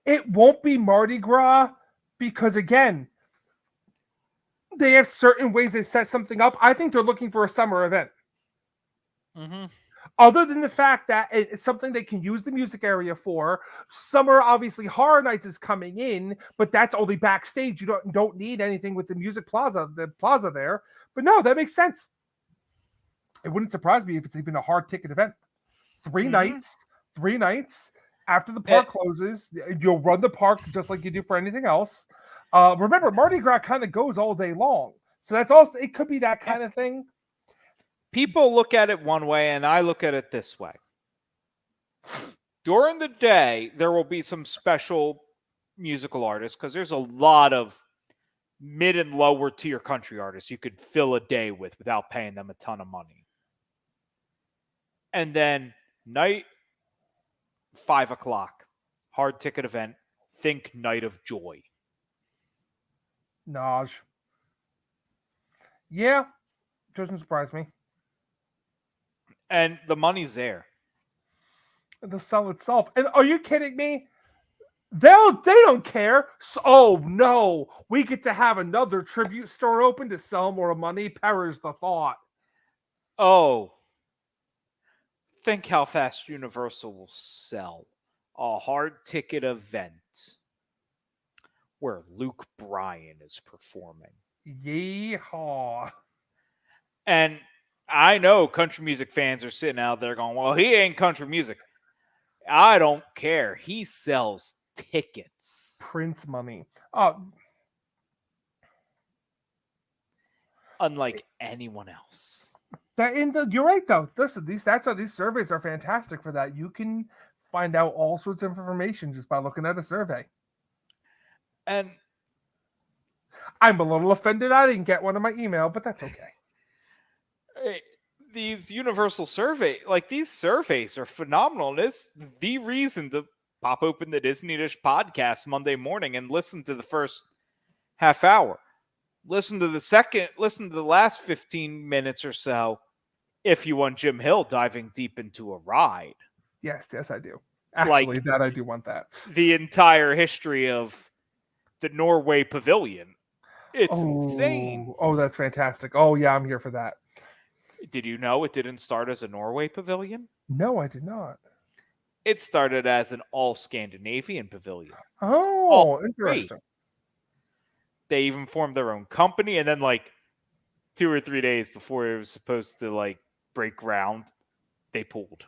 S2: It won't be Mardi Gras because, again, they have certain ways they set something up. I think they're looking for a summer event.
S1: Mm-hmm.
S2: Other than the fact that it's something they can use the music area for. Summer, obviously, Horror Nights is coming in, but that's only backstage. You don't need anything with the the plaza there. But no, that makes sense. It wouldn't surprise me if it's even a hard ticket event. 3 nights, 3 nights after the park closes. You'll run the park just like you do for anything else. Remember, Mardi Gras kind of goes all day long, so that's also it could be that kind of thing.
S1: People look at it one way, and I look at it this way. During the day, there will be some special musical artists because there's a lot of mid and lower tier country artists you could fill a day with without paying them a ton of money. And then night, 5 o'clock, hard ticket event. Think Night of Joy.
S2: Naj. Yeah, doesn't surprise me.
S1: And the money's there.
S2: The sell itself. And are you kidding me? They don't care. So, oh no, we get to have another tribute store open to sell more money. Perish the thought.
S1: Oh, think how fast Universal will sell a hard ticket event where Luke Bryan is performing.
S2: Yeehaw.
S1: And I know country music fans are sitting out there going, well, he ain't country music. I don't care. He sells tickets.
S2: Prince money.
S1: Unlike anyone else.
S2: You're right though. Listen, these surveys are fantastic for that. You can find out all sorts of information just by looking at a survey.
S1: And
S2: I'm a little offended I didn't get one in my email, but that's okay.
S1: These universal these surveys are phenomenal. And it's the reason to pop open the Disney Dish podcast Monday morning and listen to the first half hour. Listen to the last 15 minutes or so if you want Jim Hill diving deep into a ride.
S2: Yes, I do. Actually, I do want that.
S1: The entire history of the Norway Pavilion. It's insane.
S2: Oh, that's fantastic. Oh, yeah, I'm here for that.
S1: Did you know it didn't start as a Norway Pavilion?
S2: No, I did not.
S1: It started as an all-Scandinavian pavilion.
S2: Oh, interesting.
S1: They even formed their own company, and then 2 or 3 days before it was supposed to break ground, they pulled.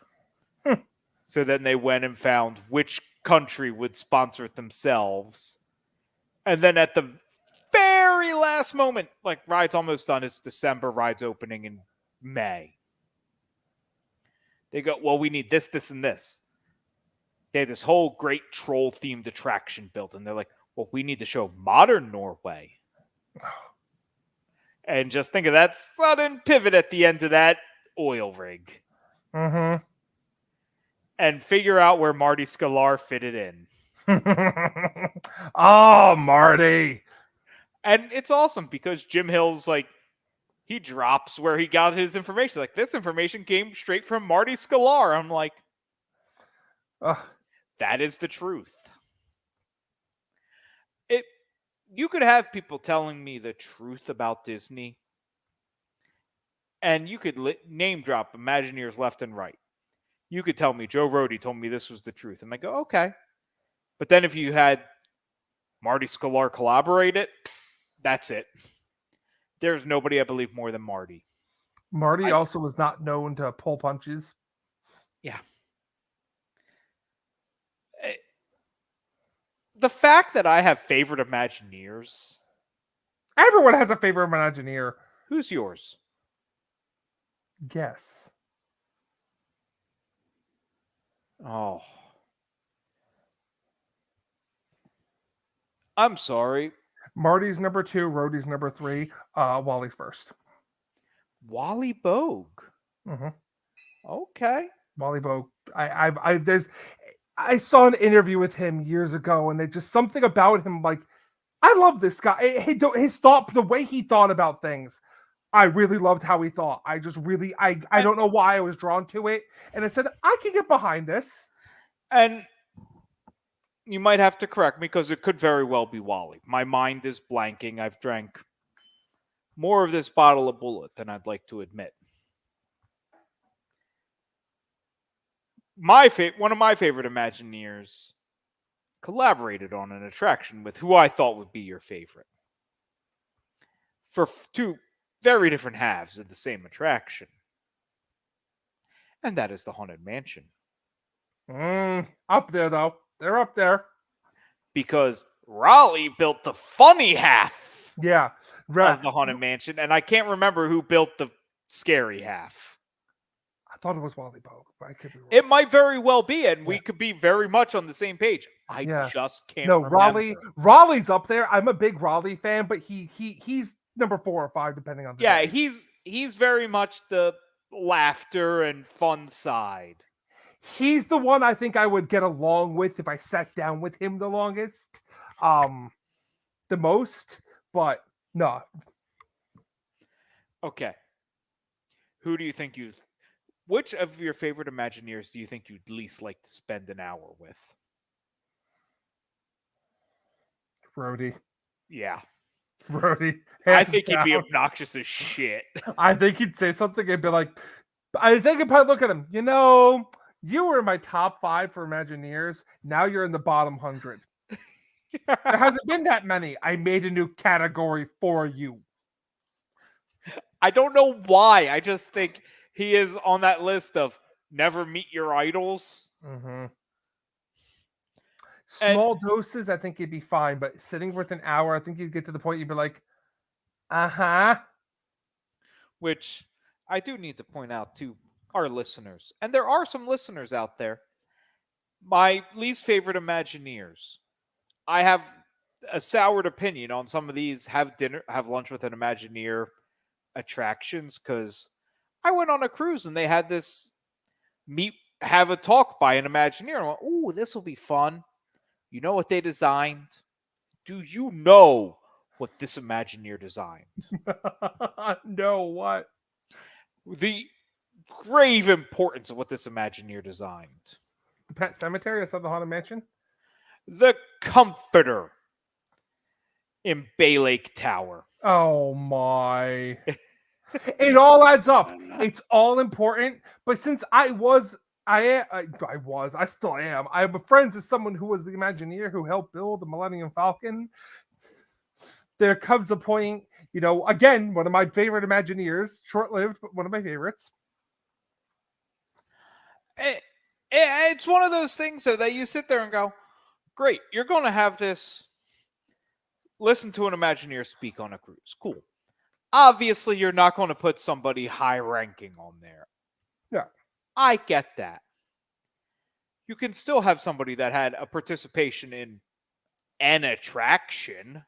S1: So then they went and found which country would sponsor it themselves. And then at the very last moment, ride's almost done. It's December, ride's opening in May. They go, well, we need this, this, and this. They had this whole great troll-themed attraction built, and they're like, well, we need to show modern Norway. And just think of that sudden pivot at the end of that oil rig.
S2: Mm-hmm.
S1: And figure out where Marty Sklar fitted in.
S2: Oh, Marty.
S1: And it's awesome because Jim Hill's he drops where he got his information. This information came straight from Marty Sklar. I'm like, that is the truth. You could have people telling me the truth about Disney, and you could name drop Imagineers left and right. You could tell me Joe Rohde told me this was the truth. And I go, okay. But then if you had Marty Sklar collaborate it, that's it. There's nobody I believe more than Marty.
S2: Marty also was not known to pull punches.
S1: Yeah. The fact that I have favorite Imagineers.
S2: Everyone has a favorite Imagineer.
S1: Who's yours?
S2: Guess.
S1: Oh. I'm sorry.
S2: Marty's number 2, Rohde's number 3, Wally's first.
S1: Wally Bogue.
S2: Mhm.
S1: Okay.
S2: Wally Bogue. I saw an interview with him years ago, and there's just something about him. Like, I love this guy. His thought, the way he thought about things, I really loved how he thought. I just really, I don't know why I was drawn to it, and I said I can get behind this.
S1: And you might have to correct me because it could very well be Wally. My mind is blanking. I've drank more of this bottle of Bullet than I'd like to admit. One of my favorite Imagineers collaborated on an attraction with who I thought would be your favorite. For two very different halves of the same attraction. And that is the Haunted Mansion.
S2: Up there though, they're up there.
S1: Because Raleigh built the funny half
S2: Yeah,
S1: of the Haunted Mansion, and I can't remember who built the scary half.
S2: I thought it was Wally Bogue, but I could be wrong.
S1: It might very well be, and we could be very much on the same page. I just can't remember.
S2: Raleigh's up there. I'm a big Raleigh fan, but he's number 4 or 5 depending on the day.
S1: He's very much the laughter and fun side.
S2: He's the one I think I would get along with if I sat down with him the longest, the most, but no.
S1: Okay. Who do you think which of your favorite Imagineers do you think you'd least like to spend an hour with?
S2: Rhodey.
S1: Yeah.
S2: Rhodey.
S1: I think he'd be obnoxious as shit.
S2: I think he'd say something and be like, I think I'd probably look at him, you were in my top 5 for Imagineers. Now you're in the bottom 100. There hasn't been that many. I made a new category for you.
S1: I don't know why. I just think he is on that list of never meet your idols.
S2: Mm-hmm. Small doses, I think he'd be fine. But sitting with an hour, I think you'd get to the point you'd be like,
S1: Which I do need to point out to our listeners, and there are some listeners out there. My least favorite Imagineers. I have a soured opinion on some of these have lunch with an Imagineer attractions because I went on a cruise and they had this have a talk by an Imagineer. I went, ooh, this will be fun. You know what they designed? Do you know what this Imagineer designed?
S2: No, what?
S1: The grave importance of what this Imagineer designed.
S2: The Pet Cemetery outside the Haunted Mansion?
S1: The Comforter in Bay Lake Tower.
S2: Oh my. It all adds up. It's all important. But since I still am. I have friends as someone who was the Imagineer who helped build the Millennium Falcon. There comes a point, again, one of my favorite Imagineers, short-lived, but one of my favorites.
S1: It's one of those things so that you sit there and go, great, you're going to have this, listen to an Imagineer speak on a cruise. Cool. Obviously, you're not going to put somebody high-ranking on there.
S2: Yeah.
S1: I get that. You can still have somebody that had a participation in an attraction.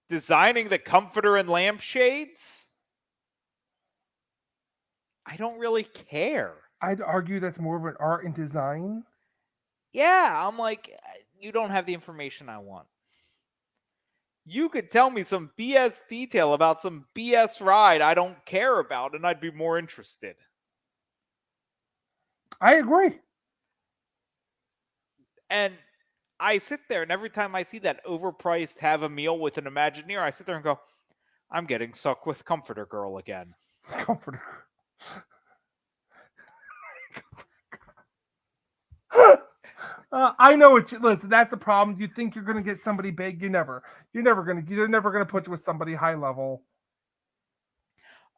S1: Designing the comforter and lampshades? I don't really care.
S2: I'd argue that's more of an art and design.
S1: Yeah, I'm like, you don't have the information I want. You could tell me some BS detail about some BS ride I don't care about, and I'd be more interested.
S2: I agree.
S1: And I sit there, and every time I see that overpriced have a meal with an Imagineer, I sit there and go, I'm getting stuck with Comforter Girl again.
S2: Comforter. I know it. Listen, that's the problem. You think you're going to get somebody big? They're never going to put you with somebody high level.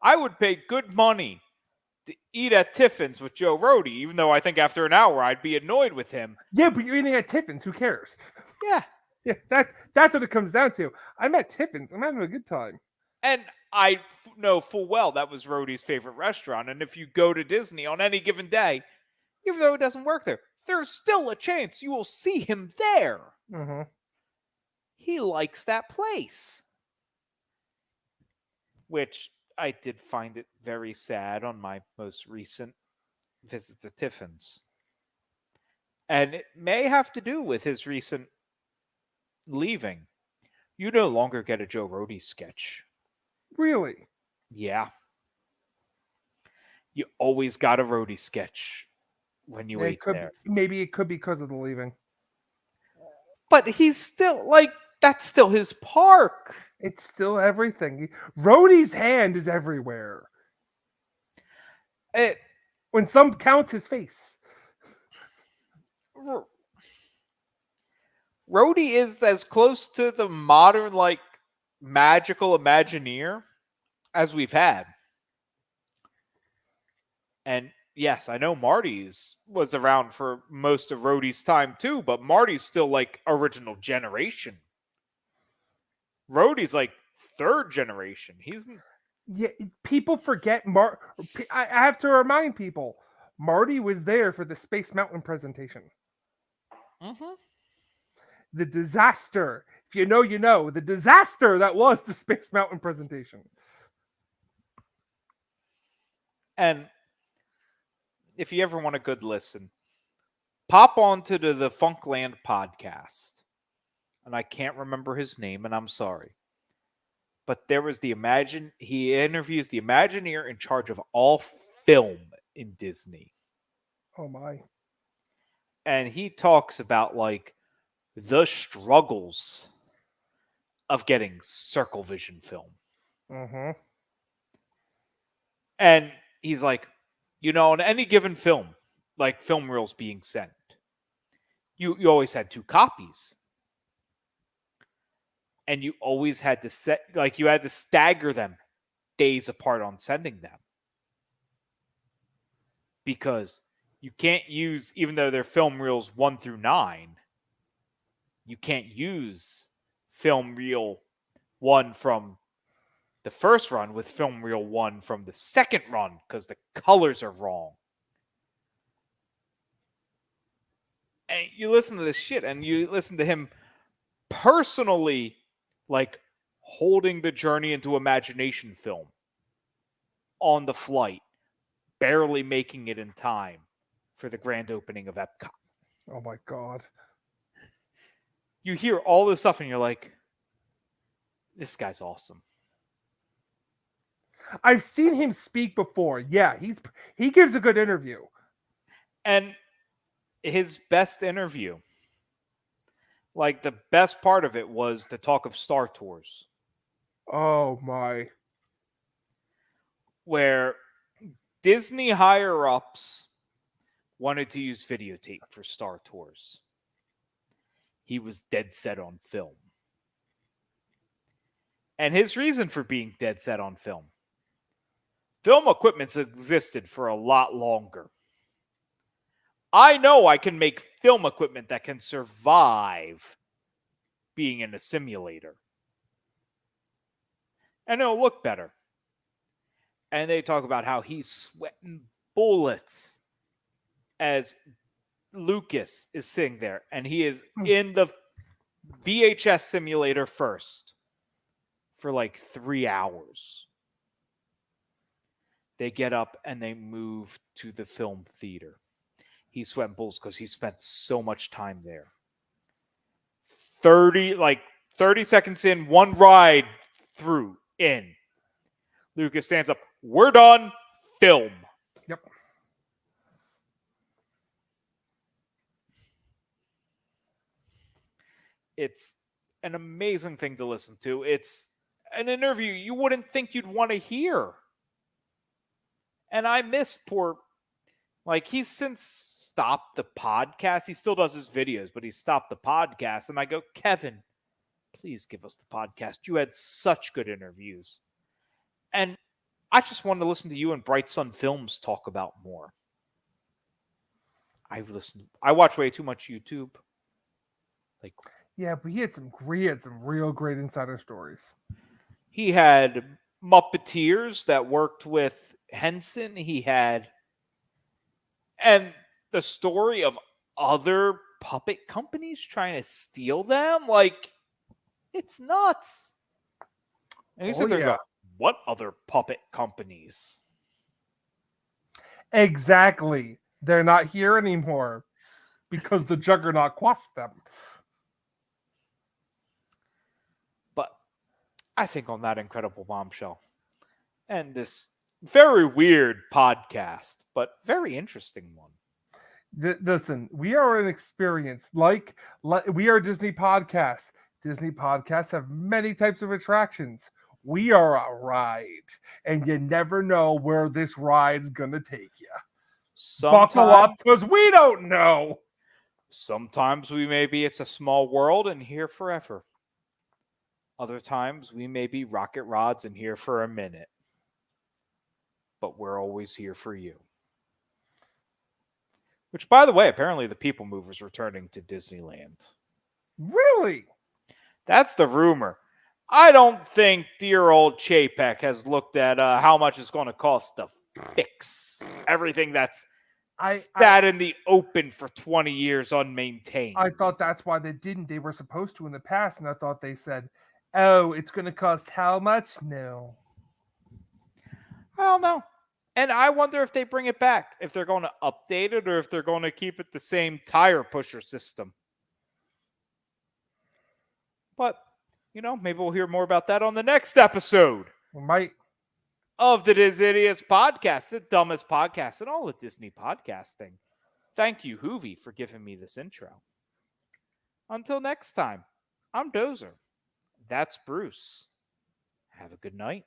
S1: I would pay good money to eat at Tiffin's with Joe Rohde, even though I think after an hour I'd be annoyed with him.
S2: Yeah, but you're eating at Tiffin's. Who cares?
S1: Yeah.
S2: Yeah, that's what it comes down to. I'm at Tiffin's. I'm having a good time.
S1: And I know full well that was Rohde's favorite restaurant. And if you go to Disney on any given day, even though it doesn't work there, there's still a chance you will see him there.
S2: Mm-hmm.
S1: He likes that place. Which I did find it very sad on my most recent visit to Tiffin's. And it may have to do with his recent leaving. You no longer get a Joe Rohde sketch.
S2: Really?
S1: Yeah. You always got a Rohde sketch when you ate there.
S2: Maybe it could be because of the leaving.
S1: But he's still, like, that's still his park.
S2: It's still everything. Rhodey's hand is everywhere. When some counts his face.
S1: Rhodey is as close to the modern, like, magical Imagineer as we've had. And yes, I know Marty's was around for most of Rhodey's time too, but Marty's still like original generation. Rhodey's like third generation.
S2: Yeah, people forget I have to remind people, Marty was there for the Space Mountain presentation.
S1: Mm-hmm.
S2: The disaster. If you know, you know. The disaster that was the Space Mountain presentation.
S1: And if you ever want a good listen, pop onto the Funkland podcast. And I can't remember his name, and I'm sorry. But there was he interviews the Imagineer in charge of all film in Disney.
S2: Oh my.
S1: And he talks about like the struggles of getting Circle Vision film.
S2: Mm-hmm.
S1: And he's like, you know, in any given film, like film reels being sent, you always had 2 copies. And you always had to you had to stagger them days apart on sending them. Because you can't use, even though they're film reels 1 through 9, you can't use film reel 1 from the first run with film reel 1 from the second run because the colors are wrong. And you listen to this shit and you listen to him personally, like, holding the Journey into Imagination film on the flight, barely making it in time for the grand opening of Epcot.
S2: Oh my God.
S1: You hear all this stuff and you're like, this guy's awesome.
S2: I've seen him speak before. Yeah, he gives a good interview.
S1: And his best interview, like the best part of it was the talk of Star Tours.
S2: Oh my.
S1: Where Disney higher-ups wanted to use videotape for Star Tours. He was dead set on film. And his reason for being dead set on film equipment's existed for a lot longer. I know I can make film equipment that can survive being in a simulator. And it'll look better. And they talk about how he's sweating bullets as Lucas is sitting there. And he is in the VHS simulator first for like 3 hours. They get up and they move to the film theater. He's sweating bullets because he spent so much time there. 30 seconds in, one ride through, in. Lucas stands up. We're done. Film.
S2: Yep.
S1: It's an amazing thing to listen to. It's an interview you wouldn't think you'd want to hear. And I miss he's since stopped the podcast. He still does his videos, but he stopped the podcast. And I go, Kevin, please give us the podcast. You had such good interviews. And I just wanted to listen to you and Bright Sun Films talk about more. I watch way too much YouTube.
S2: Yeah, but he had some real great insider stories.
S1: He had Muppeteers that worked with Henson. And the story of other puppet companies trying to steal them, like, it's nuts. And you sit there and go, What other puppet companies?
S2: Exactly. They're not here anymore because the Juggernaut quashed them.
S1: But I think on that incredible bombshell and this very weird podcast, but very interesting one.
S2: Listen, we are an experience like we are Disney podcasts. Disney podcasts have many types of attractions. We are a ride, and you never know where this ride's gonna take you. Buckle up, because we don't know.
S1: Sometimes we may be It's a Small World and here forever. Other times we may be Rocket Rods and here for a minute. But we're always here for you. Which, by the way, apparently the People Mover's returning to Disneyland.
S2: Really?
S1: That's the rumor. I don't think dear old Chapek has looked at how much it's going to cost to fix everything that's sat in the open for 20 years unmaintained.
S2: I thought that's why they didn't. They were supposed to in the past, and I thought they said, oh, it's going to cost how much? No.
S1: I don't know. And I wonder if they bring it back, if they're going to update it or if they're going to keep it the same tire pusher system. But, maybe we'll hear more about that on the next episode.
S2: We might.
S1: Of the Diz Idiots podcast, the dumbest podcast in all of Disney podcasting. Thank you, Hoovie, for giving me this intro. Until next time, I'm Dozer. That's Bruce. Have a good night.